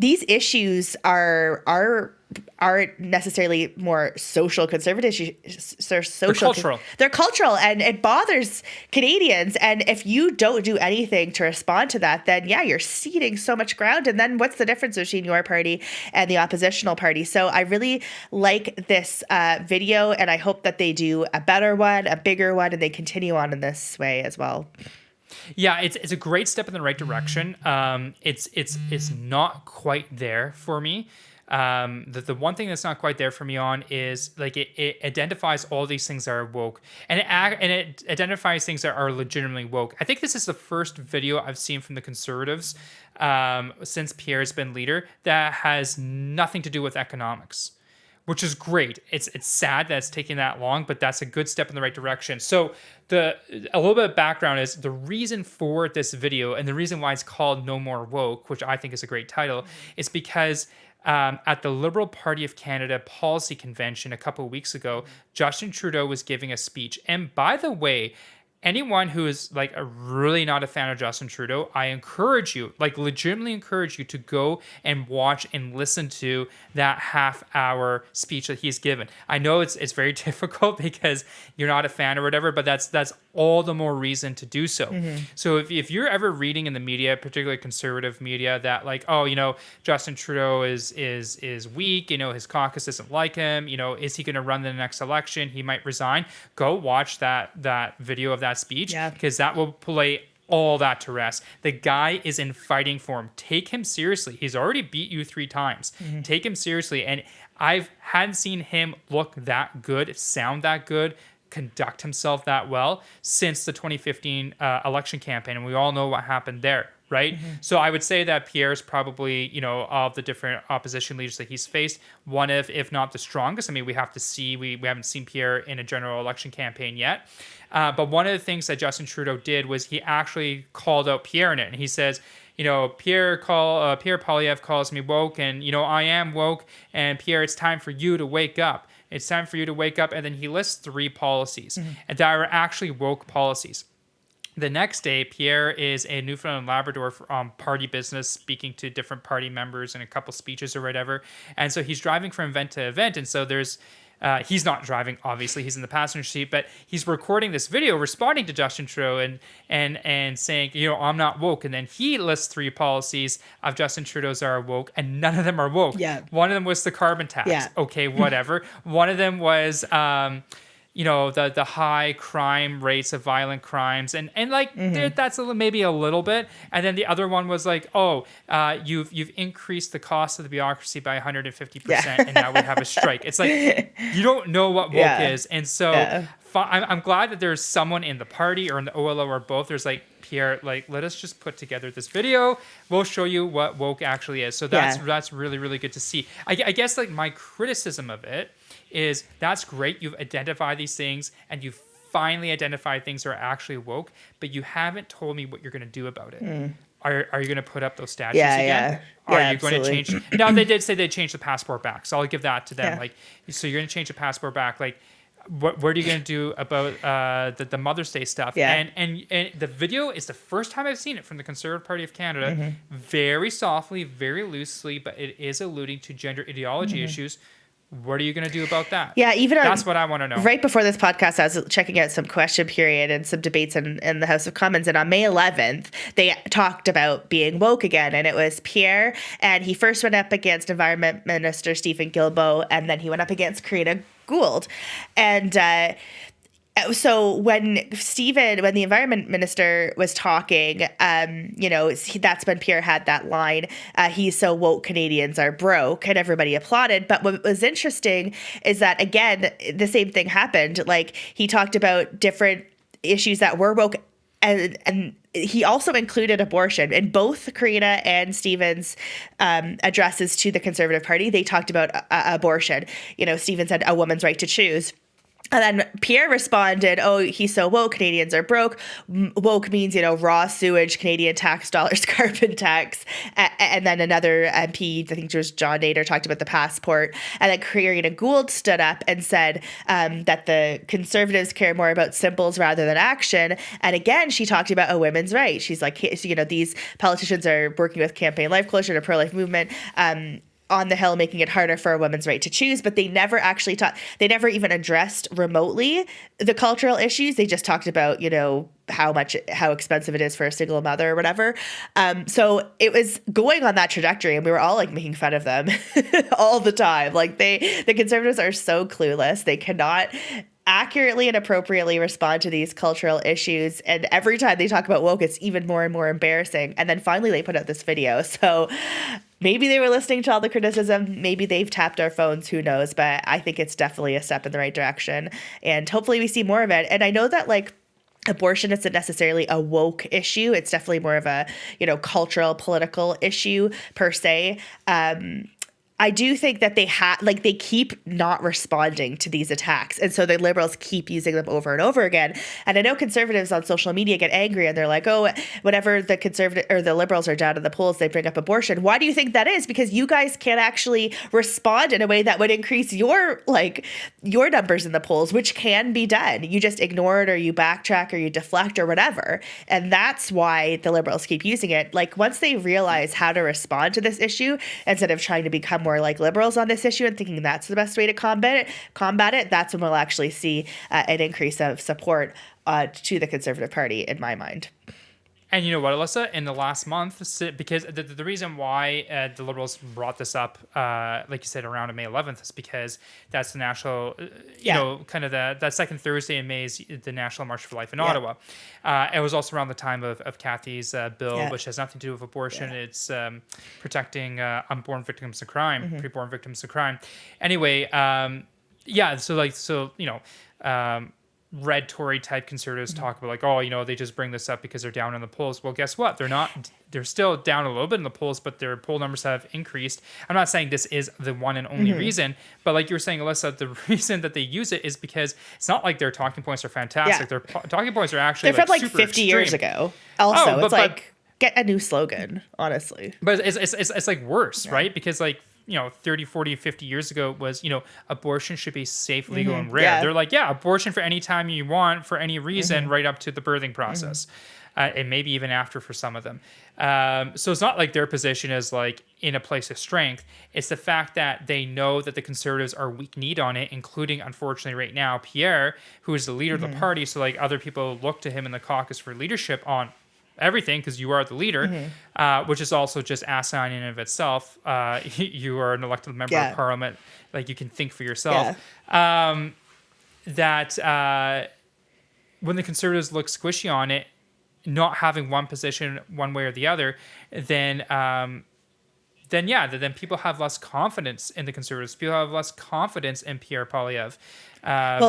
issues aren't necessarily more social conservative issues. They're cultural. They're cultural, and it bothers Canadians. And if you don't do anything to respond to that, then you're ceding so much ground. And then what's the difference between your party and the oppositional party? So I really like this video, and I hope that they do a better one, a bigger one, and they continue on in this way as well. Yeah, it's a great step in the right direction. It's not quite there for me. The one thing that's not quite there for me on is it identifies all these things that are woke, and it identifies things that are legitimately woke. I think this is the first video I've seen from the Conservatives since Pierre's been leader that has nothing to do with economics, which is great. It's sad that it's taking that long, but that's a good step in the right direction. So a little bit of background is the reason for this video, and the reason why it's called No More Woke, which I think is a great title, is because at the Liberal Party of Canada Policy Convention a couple of weeks ago, Justin Trudeau was giving a speech. And by the way, anyone who is really not a fan of Justin Trudeau, I encourage you, legitimately encourage you to go and watch and listen to that half-hour speech that he's given. I know it's very difficult because you're not a fan or whatever, but that's all the more reason to do so. Mm-hmm. So if you're ever reading in the media, particularly conservative media, that Justin Trudeau is weak, his caucus doesn't like him, is he going to run the next election? He might resign. Go watch that video of that that speech, because that will play all that to rest. The guy is in fighting form. Take him seriously. He's already beat you 3 times. Take him seriously. And I hadn't seen him look that good, sound that good, conduct himself that well since the 2015 election campaign. And we all know what happened there, right? So I would say that Pierre's probably, you know, of the different opposition leaders that he's faced, one of, if not the strongest. I mean, we have to see, we haven't seen Pierre in a general election campaign yet. But one of the things that Justin Trudeau did was he actually called out Pierre in it. And he says, you know, Pierre Polievre calls me woke, and, you know, I am woke. And Pierre, it's time for you to wake up. It's time for you to wake up. And then he lists 3 policies and that are actually woke policies. The next day, Pierre is in Newfoundland and Labrador for party business, speaking to different party members and a couple speeches or whatever. And so he's driving from event to event. And so there's, he's not driving, obviously, he's in the passenger seat, but he's recording this video responding to Justin Trudeau and saying, you know, I'm not woke. And then he lists 3 policies of Justin Trudeau's are woke, and none of them are woke. Yeah. One of them was the carbon tax. Yeah. Okay, whatever. One of them was, you know, the high crime rates of violent crimes, and like that's maybe a little bit. And then the other one was like, you've increased the cost of the bureaucracy by 150%, and now we have a strike. It's like, you don't know what woke is, and so I'm glad that there's someone in the party or in the OLO or both. There's like, Pierre, like, let us just put together this video. We'll show you what woke actually is. So that's really, really good to see. I guess like my criticism of it is that's great. You've identified these things and you've finally identified things that are actually woke, but you haven't told me what you're going to do about it. Are you going to put up those statues again? Are you going to change? Now, they did say they changed the passport back, so I'll give that to them. Like, so you're going to change the passport back. Like, what are you going to do about the Mother's Day stuff? And the video is the first time I've seen it from the Conservative Party of Canada, very softly, very loosely, but it is alluding to gender ideology issues. What are you going to do about that? Yeah, that's what I want to know. Right before this podcast, I was checking out some question period and some debates in the House of Commons. And on May 11th, they talked about being woke again. And it was Pierre. And he first went up against Environment Minister Stephen Guilbeault. And then he went up against Karina Gould. And so when the environment minister was talking, you know, that's when Pierre had that line, he's so woke, Canadians are broke, and everybody applauded. But what was interesting is that, again, the same thing happened. Like, he talked about different issues that were woke, and he also included abortion. In both Karina and Stephen's addresses to the Conservative Party, they talked about abortion. You know, Stephen said a woman's right to choose. And then Pierre responded, oh, he's so woke, Canadians are broke. Woke means, you know, raw sewage, Canadian tax dollars, carbon tax. And then another MP, I think it was John Nader, talked about the passport. And then Karina Gould stood up and said that the Conservatives care more about symbols rather than action. And again, she talked about a women's right. She's like, you know, these politicians are working with Campaign Life Closure and a pro-life movement on the Hill, making it harder for a woman's right to choose, but they never actually they never even addressed remotely the cultural issues. They just talked about, you know, how expensive it is for a single mother or whatever. So it was going on that trajectory, and we were all like making fun of them all the time. Like, the Conservatives are so clueless. They cannot accurately and appropriately respond to these cultural issues. And every time they talk about woke, it's even more and more embarrassing. And then finally they put out this video. So maybe they were listening to all the criticism. Maybe they've tapped our phones. Who knows? But I think it's definitely a step in the right direction. And hopefully we see more of it. And I know that, like, abortion isn't necessarily a woke issue. It's definitely more of a, you know, cultural, political issue per se. I do think that they keep not responding to these attacks. And so the Liberals keep using them over and over again. And I know Conservatives on social media get angry and they're like, oh, whenever the Conservative or the Liberals are down in the polls, they bring up abortion. Why do you think that is? Because you guys can't actually respond in a way that would increase your numbers in the polls, which can be done. You just ignore it, or you backtrack, or you deflect, or whatever. And that's why the Liberals keep using it. Like, once they realize how to respond to this issue, instead of trying to become more like Liberals on this issue and thinking that's the best way to combat it, that's when we'll actually see an increase of support to the Conservative Party, in my mind. And you know what, Alissa? In the last month, because the reason why the Liberals brought this up, like you said, around May 11th, is because that's the national, you know, kind of that second Thursday in May is the National March for Life in Ottawa. It was also around the time of Kathy's bill, which has nothing to do with abortion. It's protecting unborn victims of crime, preborn victims of crime. Anyway, so you know, red Tory type conservatives talk about like, oh, you know, they just bring this up because they're down in the polls. Well, guess what? They're not. They're still down a little bit in the polls, but their poll numbers have increased. I'm not saying this is the one and only reason, but like you were saying, Alissa, the reason that they use it is because it's not like their talking points are fantastic. Their talking points are actually they're from like 50 extreme. Years ago. Also, it's like get a new slogan, honestly. But it's like worse, right? Because like, you know, 30, 40, 50 years ago it was, you know, abortion should be safe, legal, and rare. Yeah. They're like, yeah, abortion for any time you want, for any reason, right up to the birthing process. And maybe even after for some of them. So it's not like their position is like in a place of strength. It's the fact that they know that the Conservatives are weak-kneed on it, including, unfortunately, right now, Pierre, who is the leader of the party. So like other people look to him in the caucus for leadership on everything because you are the leader, which is also just asinine in and of itself. You are an elected member of parliament. Like you can think for yourself. That when the Conservatives look squishy on it, not having one position one way or the other, then people have less confidence in the Conservatives. People have less confidence in Pierre Polievre.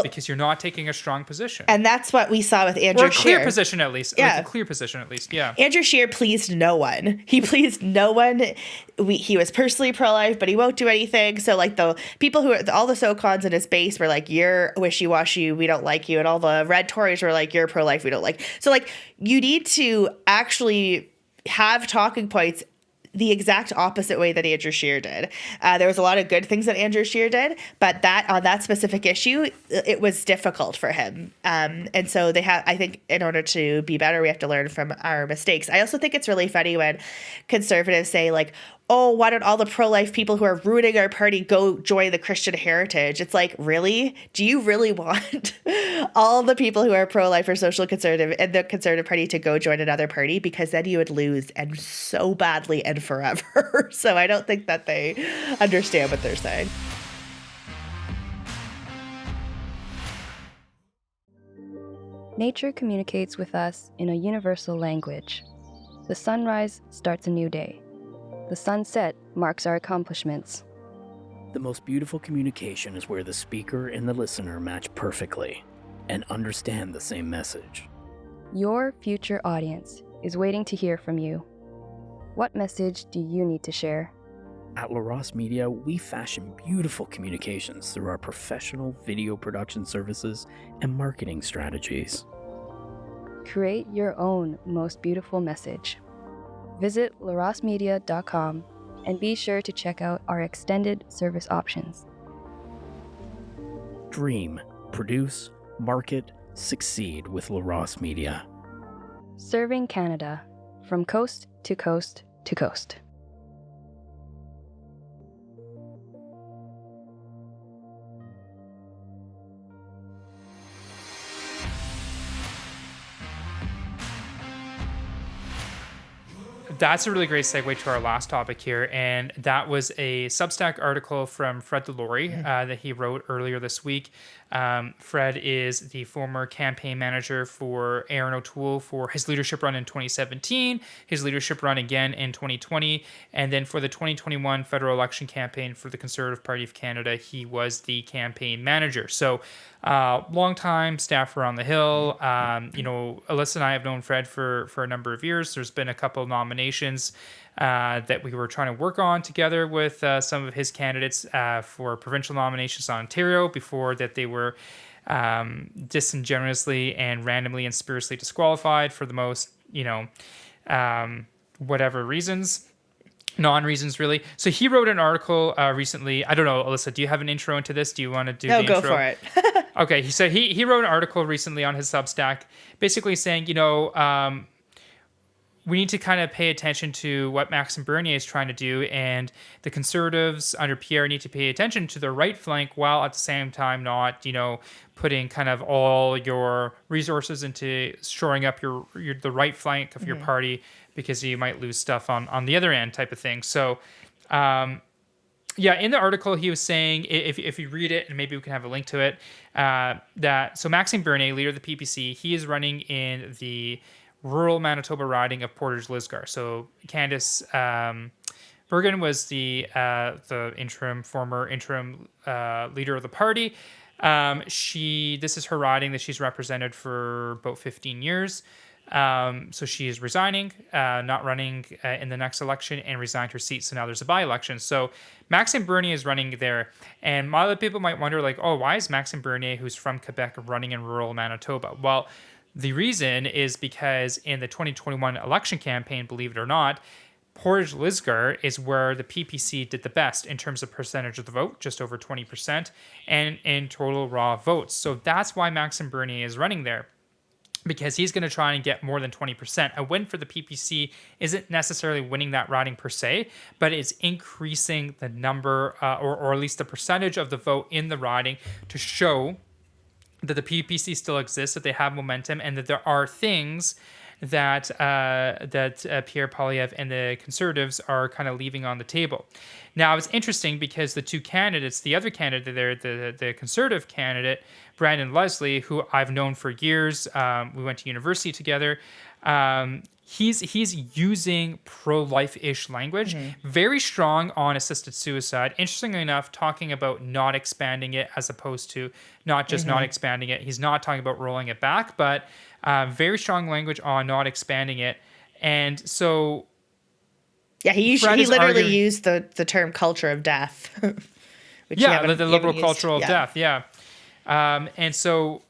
Because you're not taking a strong position. And that's what we saw with Andrew Scheer. Clear position at least. Yeah. Like a clear position at least, yeah. Andrew Scheer pleased no one. He pleased no one. He was personally pro-life, but he won't do anything. So like the people who are, all the SoCons in his base were like, you're wishy-washy, we don't like you. And all the red Tories were like, you're pro-life, we don't like. So like you need to actually have talking points the exact opposite way that Andrew Scheer did. There was a lot of good things that Andrew Scheer did, but that on that specific issue, it was difficult for him. And so they have, I think in order to be better, we have to learn from our mistakes. I also think it's really funny when conservatives say like, oh, why don't all the pro-life people who are ruining our party go join the Christian Heritage? It's like, really? Do you really want all the people who are pro-life or social conservative in the Conservative Party to go join another party? Because then you would lose, and so badly and forever. So I don't think that they understand what they're saying. Nature communicates with us in a universal language. The sunrise starts a new day. The sunset marks our accomplishments. The most beautiful communication is where the speaker and the listener match perfectly and understand the same message. Your future audience is waiting to hear from you. What message do you need to share? At LaRosse Media, we fashion beautiful communications through our professional video production services and marketing strategies. Create your own most beautiful message. Visit larosmedia.com and be sure to check out our extended service options. Dream, produce, market, succeed with LaRosse Media. Serving Canada from coast to coast to coast. That's a really great segue to our last topic here, and that was a Substack article from Fred Delory that he wrote earlier this week. Fred is the former campaign manager for Aaron O'Toole for his leadership run in 2017, his leadership run again in 2020, and then for the 2021 federal election campaign for the Conservative Party of Canada, he was the campaign manager. So long-time staffer on the Hill. Alissa and I have known Fred for a number of years. There's been a couple of nominations that we were trying to work on together with some of his candidates for provincial nominations in Ontario before that they were disingenuously and randomly and spuriously disqualified for the most, whatever reasons. Non-reasons, really. So he wrote an article recently. I don't know, Alissa, do you have an intro into this? Do you want to do the intro? No, go for it. Okay, so he wrote an article recently on his Substack basically saying, we need to kind of pay attention to what Maxime Bernier is trying to do, and the Conservatives under Pierre need to pay attention to the right flank while at the same time not, putting kind of all your resources into shoring up the right flank of your party, because you might lose stuff on the other end type of thing. So, in the article he was saying, if you read it, and maybe we can have a link to it, so Maxime Bernier, leader of the PPC, he is running in the rural Manitoba riding of Portage-Lisgar. So Candice Bergen was the former interim leader of the party. This is her riding that she's represented for about 15 years. So she is resigning, not running in the next election, and resigned her seat. So now there's a by-election. So Maxime Bernier is running there. And a lot of people might wonder, why is Maxime Bernier, who's from Quebec, running in rural Manitoba? Well, the reason is because in the 2021 election campaign, believe it or not, Portage-Lisgar is where the PPC did the best in terms of percentage of the vote, just over 20%, and in total raw votes. So that's why Maxime Bernier is running there, because he's going to try and get more than 20%. A win for the PPC isn't necessarily winning that riding per se, but it's increasing the number or at least the percentage of the vote in the riding to show that the PPC still exists, that they have momentum, and that there are things that Pierre Polievre and the Conservatives are kind of leaving on the table. Now, it's interesting because the two candidates, the other candidate there, the Conservative candidate, Brandon Leslie, who I've known for years, we went to university together, he's using pro-life-ish language, very strong on assisted suicide. Interestingly enough, talking about not expanding it as opposed to not just not expanding it. He's not talking about rolling it back, but very strong language on not expanding it. And so... Yeah, he literally used the term culture of death. Which the liberal culture of death, and so...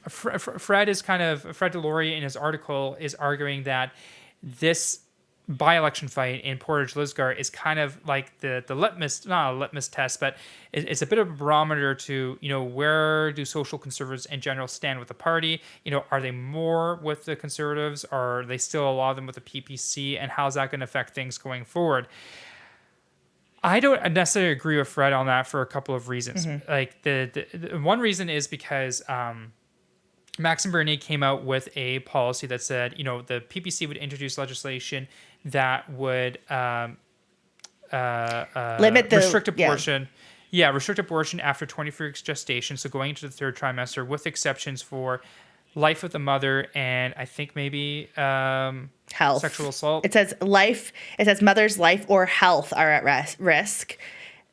Fred Delory in his article is arguing that this by-election fight in Portage-Lisgar is kind of like the litmus, not a litmus test, but it's a bit of a barometer to, where do social conservatives in general stand with the party? Are they more with the Conservatives? Or are they still, a lot of them, with the PPC? And how's that going to affect things going forward? I don't necessarily agree with Fred on that for a couple of reasons. Like the one reason is because Maxime Bernier came out with a policy that said, the PPC would introduce legislation that would restrict abortion. Restrict abortion after 24 weeks gestation, so going into the third trimester, with exceptions for life of the mother and I think maybe health, sexual assault. It says mother's life or health are at risk.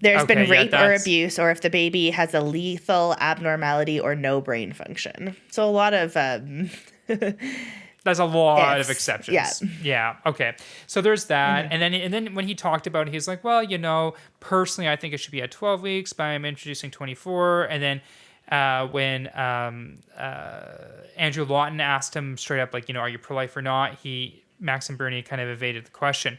There's been rape or abuse, or if the baby has a lethal abnormality or no brain function. So a lot of... There's a lot of exceptions. Yeah. Okay. So there's that. And then when he talked about it, he was like, well, personally, I think it should be at 12 weeks, but I'm introducing 24. And then when Andrew Lawton asked him straight up, are you pro-life or not? Maxime Bernier kind of evaded the question.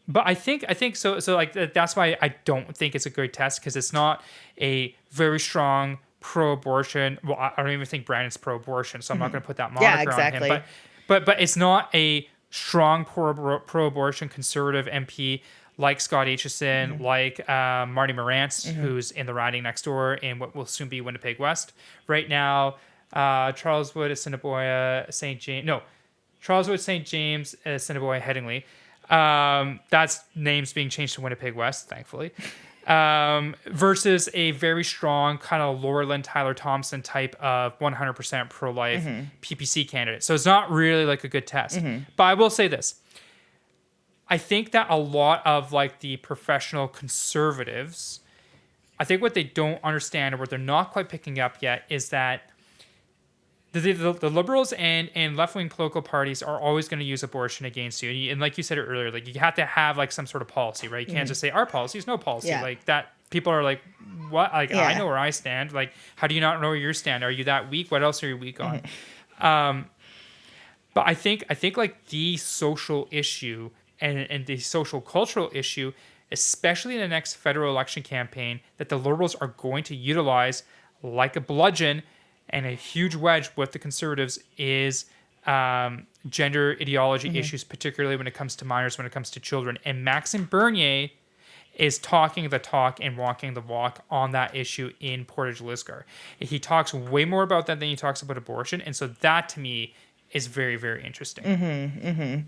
But I think so. So that's why I don't think it's a good test, because it's not a very strong pro-abortion. Well, I don't even think Brandon's pro-abortion, so I'm not going to put that moniker on him. But it's not a strong pro-abortion conservative MP like Scott Aitchison, like Marty Morantz, who's in the riding next door in what will soon be Winnipeg West. Right now, Charleswood, Assiniboia, St. James, Assiniboia, Headingley. That's names being changed to Winnipeg West, thankfully. Versus a very strong kind of Laurelyn Tyler Thompson type of 100% pro-life PPC candidate. So it's not really like a good test. But I will say this. I think that a lot of the professional conservatives, I think what they don't understand, or what they're not quite picking up yet, is that the liberals and left-wing political parties are always going to use abortion against you. And like you said earlier, you have to have some sort of policy, right? You can't just say our policy is no policy. That people are like, what? I know where I stand. How do you not know where you stand? Are you that weak? What else are you weak on? But I think the social issue and the social cultural issue, especially in the next federal election campaign, that the liberals are going to utilize like a bludgeon and a huge wedge with the Conservatives, is gender ideology issues, particularly when it comes to minors, when it comes to children. And Maxime Bernier is talking the talk and walking the walk on that issue in Portage-Lisgar. He talks way more about that than he talks about abortion. And so that, to me, is very, very interesting.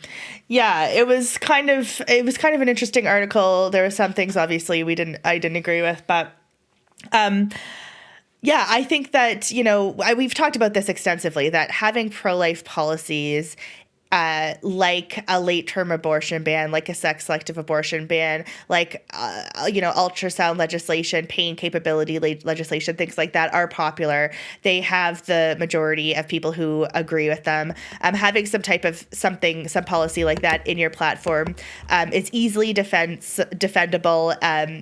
Yeah, it was kind of an interesting article. There were some things obviously I didn't agree with, but yeah, I think that, we've talked about this extensively, that having pro-life policies like a late-term abortion ban, like a sex-selective abortion ban, like, ultrasound legislation, pain capability legislation, things like that are popular. They have the majority of people who agree with them. Having some policy like that in your platform is easily defendable.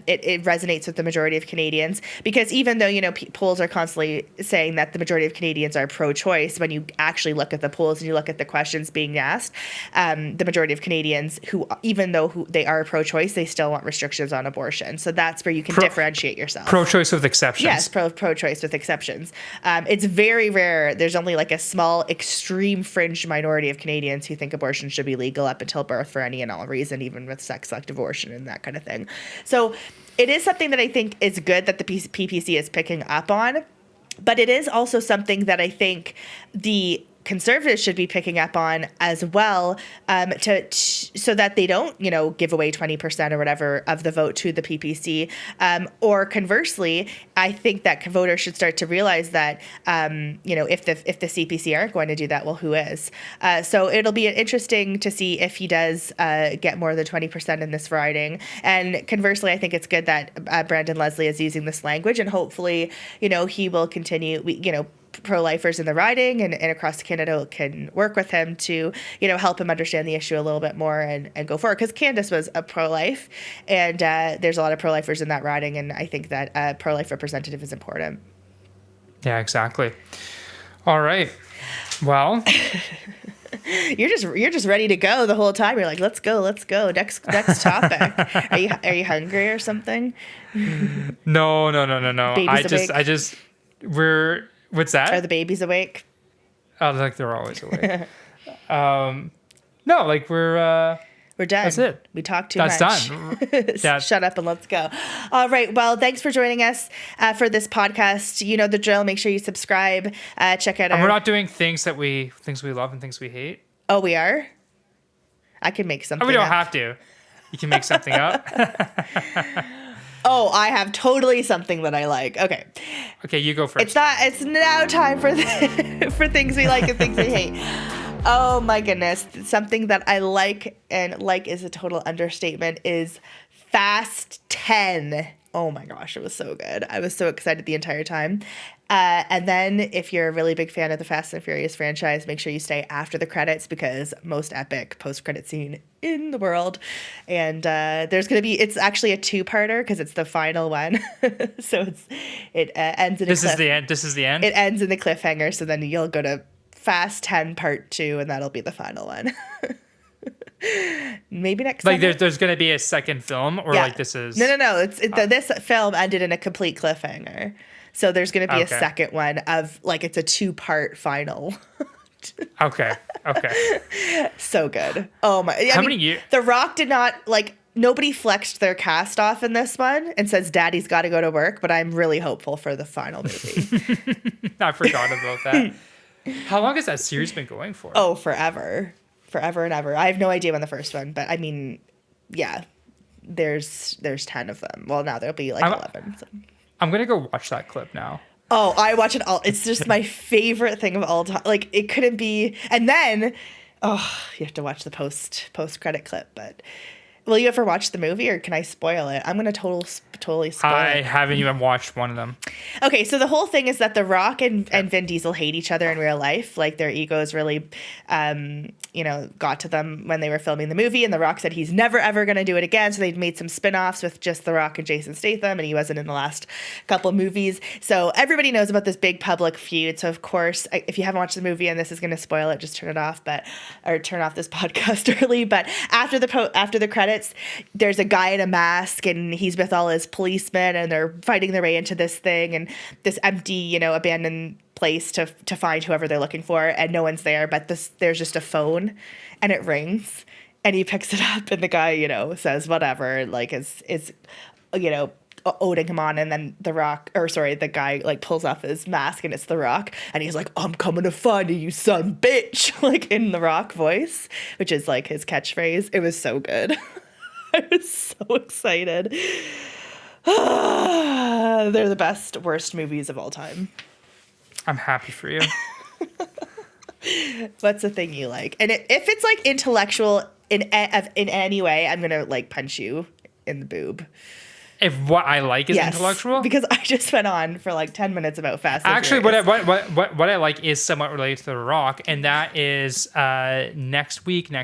It resonates with the majority of Canadians, because even though, polls are constantly saying that the majority of Canadians are pro-choice, when you actually look at the polls and you look at the questions being asked, the majority of Canadians even though they are pro-choice, they still want restrictions on abortion. So that's where you can differentiate yourself. Pro-choice with exceptions. Yes, pro-choice with exceptions. It's very rare. There's only like a small, extreme fringe minority of Canadians who think abortion should be legal up until birth for any and all reason, even with sex-selective abortion and that kind of thing. So it is something that I think is good that the PPC is picking up on, but it is also something that I think the Conservatives should be picking up on as well, so that they don't, give away 20% or whatever of the vote to the PPC. Or conversely, I think that voters should start to realize that, if the CPC aren't going to do that, well, who is? So it'll be interesting to see if he does get more than 20% in this riding. And conversely, I think it's good that Brandon Leslie is using this language, and hopefully, he will continue. Pro-lifers in the riding and across Canada can work with him to, help him understand the issue a little bit more and go forward. Because Candace was a pro-life, and there's a lot of pro-lifers in that riding, and I think that a pro-life representative is important. Yeah, exactly. All right. Well, you're just ready to go the whole time. You're like, let's go. Next topic. Are you hungry or something? No. Babies awake? What's that? Are the babies awake? Oh, like they're always awake. No, like we're done. That's it. We talked too much. That's done. Shut up and let's go. All right. Well, thanks for joining us for this podcast. You know the drill. Make sure you subscribe. Check out. And we're not doing things we love and things we hate. Oh, we are. I can make something. We don't up. have to. You can make something up. Oh, I have totally something that I like. Okay, you go first. It's now time for for things we like and things we hate. Oh my goodness. Something that I like, and like is a total understatement, is Fast 10. Oh my gosh, it was so good. I was so excited the entire time. And then if you're a really big fan of the Fast and Furious franchise, make sure you stay after the credits, because most epic post-credit scene in the world. And it's actually a two-parter because it's the final one. So it ends in This is the end? It ends in the cliffhanger, so then you'll go to Fast 10 Part 2, and that'll be the final one. Maybe next like summer? there's going to be a second film, or like this is no. This film ended in a complete cliffhanger. So there's going to be a second one of it's a 2-part final. Okay. So good. Oh my! How many years? The Rock did not nobody flexed their cast off in this one and says Daddy's got to go to work. But I'm really hopeful for the final movie. I forgot about that. How long has that series been going for? Oh, forever and ever. I have no idea when the first one, but I mean, yeah, there's 10 of them. Well, now there'll be 11. So. I'm gonna go watch that clip now. Oh, I watch it all. It's just my favorite thing of all time. It couldn't be. And then, you have to watch the post credit clip. But will you ever watch the movie, or can I spoil it? I'm gonna totally spoil it. I haven't even watched one of them. Okay, so the whole thing is that The Rock and Vin Diesel hate each other in real life. Their egos really, got to them when they were filming the movie. And The Rock said he's never, ever going to do it again. So they'd made some spin-offs with just The Rock and Jason Statham, and he wasn't in the last couple movies. So everybody knows about this big public feud. So, of course, if you haven't watched the movie and this is going to spoil it, just turn it off, or turn off this podcast early. But after the credits, credits, there's a guy in a mask and he's with all his policemen and they're fighting their way into this thing and this empty, you know, abandoned place to find whoever they're looking for, and no one's there, but there's just a phone and it rings and he picks it up and the guy, you know, says whatever, like is you know, owing him on, and then the guy like pulls off his mask and it's The Rock and he's like, I'm coming to find you, son bitch, like in The Rock voice, which is like his catchphrase. It was so good. I was so excited. They're the best, worst movies of all time. I'm happy for you. What's the thing you like? And if it's like intellectual in any way, I'm gonna like punch you in the boob. If what I like is intellectual, because I just went on for like 10 minutes about Fast and actually, Furious. what I like is somewhat related to The Rock, and that is next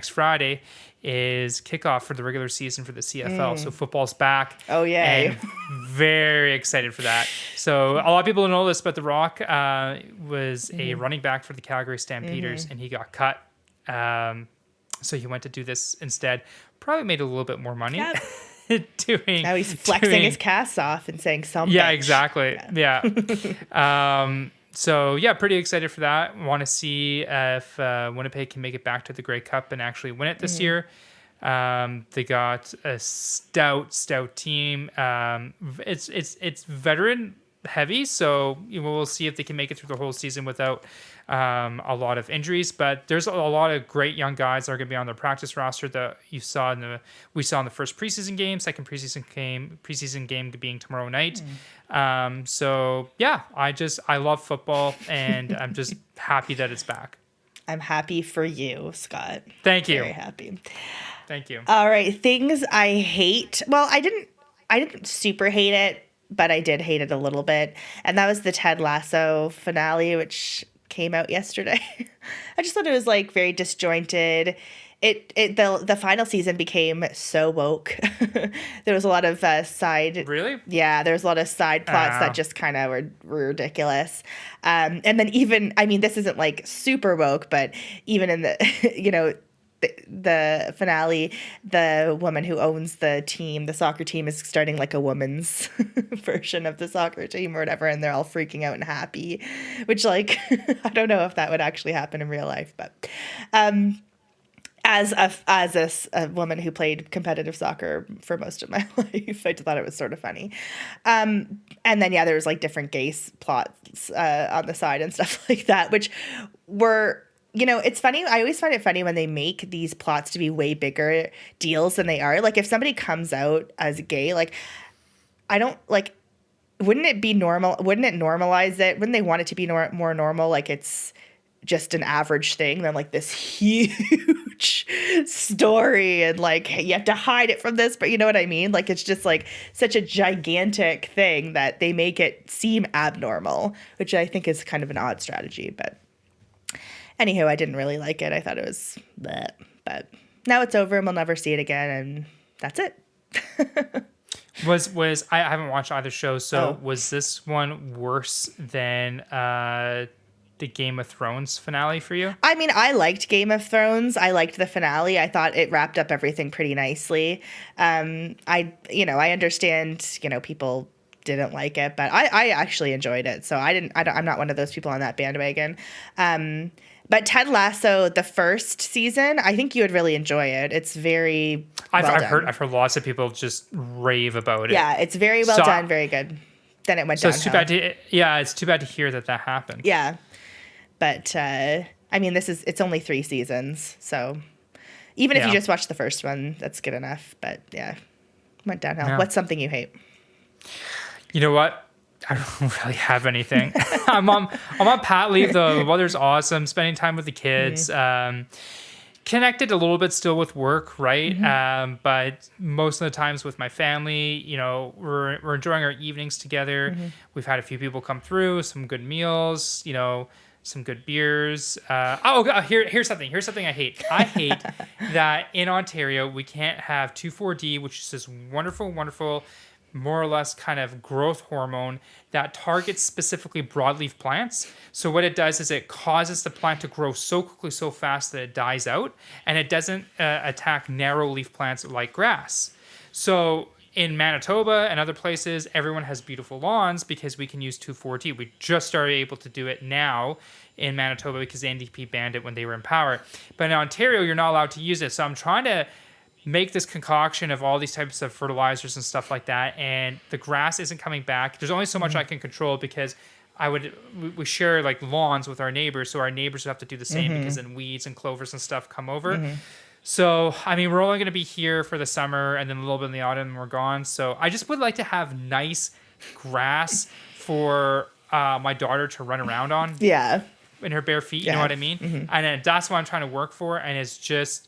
Friday is kickoff for the regular season for the CFL. So football's back. Oh yeah, very excited for that. So a lot of people don't know this, but The Rock was a running back for the Calgary Stampeders, and he got cut. So he went to do this instead. Probably made a little bit more money. Yep. Now he's flexing his cast off and saying something. Yeah, exactly. Yeah. So yeah, pretty excited for that. Want to see if Winnipeg can make it back to the Grey Cup and actually win it this year. They got a stout team. It's veteran heavy, so we'll see if they can make it through the whole season without a lot of injuries. But there's a lot of great young guys that are going to be on the practice roster that we saw in the first preseason game, second preseason game being tomorrow night. So yeah, I love football, and I'm just happy that it's back. I'm happy for you, Scott. Thank you. Very happy. Thank you. All right, things I hate. Well, I didn't super hate it, but I did hate it a little bit, and that was the Ted Lasso finale, which came out yesterday. I just thought it was like very disjointed. The final season became so woke. There was a lot of side. Really? Yeah, there was a lot of side plots that just kind of were ridiculous. And then even, I mean, this isn't like super woke, but even in the the finale, the woman who owns the team, the soccer team, is starting like a woman's version of the soccer team or whatever, and they're all freaking out and happy, which like I don't know if that would actually happen in real life, but as a woman who played competitive soccer for most of my life, I thought it was sort of funny. And then there was like different gay plots on the side and stuff like that, which were, it's funny. I always find it funny when they make these plots to be way bigger deals than they are. Like if somebody comes out as gay, like I don't like, wouldn't it be normal? Wouldn't it normalize it? Wouldn't they want it to be more normal? Like it's just an average thing than like this huge story and like you have to hide it from this, but you know what I mean? Like it's just like such a gigantic thing that they make it seem abnormal, which I think is kind of an odd strategy. But anywho, I didn't really like it. I thought it was bleh, but now it's over and we'll never see it again, and that's it. Was I haven't watched either show, so was this one worse than the Game of Thrones finale for you? I mean, I liked Game of Thrones. I liked the finale. I thought it wrapped up everything pretty nicely. I understand, people didn't like it, but I actually enjoyed it. So I'm not one of those people on that bandwagon. But Ted Lasso, the first season, I think you would really enjoy it. It's very I've heard lots of people just rave about it. Yeah, it's very well done, very good. Then it went downhill. It's too bad to hear that happened. Yeah. But, I mean, it's only 3 seasons, so even if you just watch the first one, that's good enough. But, yeah, went downhill. Yeah. What's something you hate? You know what? I don't really have anything. I'm on pat leave. The weather's awesome. Spending time with the kids. Mm-hmm. Connected a little bit still with work, right? Mm-hmm. But most of the times with my family, we're enjoying our evenings together. Mm-hmm. We've had a few people come through, some good meals, some good beers. Here's something I hate. I hate that in Ontario we can't have 2,4-D, which is this wonderful more or less kind of growth hormone that targets specifically broadleaf plants. So what it does is it causes the plant to grow so quickly, so fast that it dies out, and it doesn't attack narrow leaf plants like grass. So in Manitoba and other places, everyone has beautiful lawns because we can use 2,4-D. We just started able to do it now in Manitoba because the NDP banned it when they were in power. But in Ontario, you're not allowed to use it. So I'm trying to make this concoction of all these types of fertilizers and stuff like that, and the grass isn't coming back. There's only so much I can control because we share like lawns with our neighbors, so our neighbors would have to do the same because then weeds and clovers and stuff come over. So, I mean, we're only going to be here for the summer and then a little bit in the autumn and we're gone. So I just would like to have nice grass for my daughter to run around on. Yeah. In her bare feet, you know what I mean? And that's what I'm trying to work for. And it's just,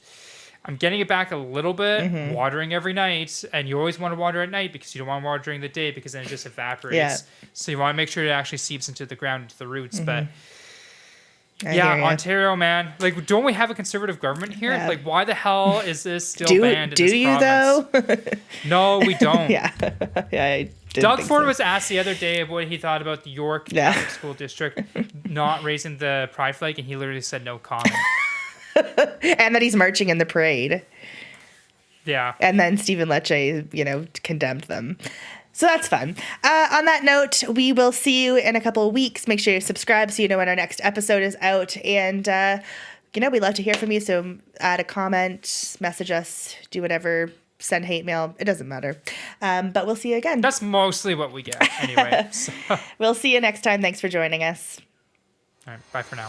I'm getting it back a little bit, watering every night. And you always want to water at night because you don't want to water during the day because then it just evaporates. Yeah. So you want to make sure it actually seeps into the ground, into the roots. But Ontario, man. Like, don't we have a conservative government here? Yeah. Like, why the hell is this still banned in this province? Do you, though? No, we don't. Doug Ford was asked the other day of what he thought about the York Catholic School District not raising the pride flag, and he literally said no comment. And that he's marching in the parade. Yeah. And then Stephen Lecce, condemned them. So that's fun. On that note, we will see you in a couple of weeks. Make sure you subscribe so you know when our next episode is out. And, we'd love to hear from you. So add a comment, message us, do whatever, send hate mail. It doesn't matter. But we'll see you again. That's mostly what we get anyway. So. We'll see you next time. Thanks for joining us. All right. Bye for now.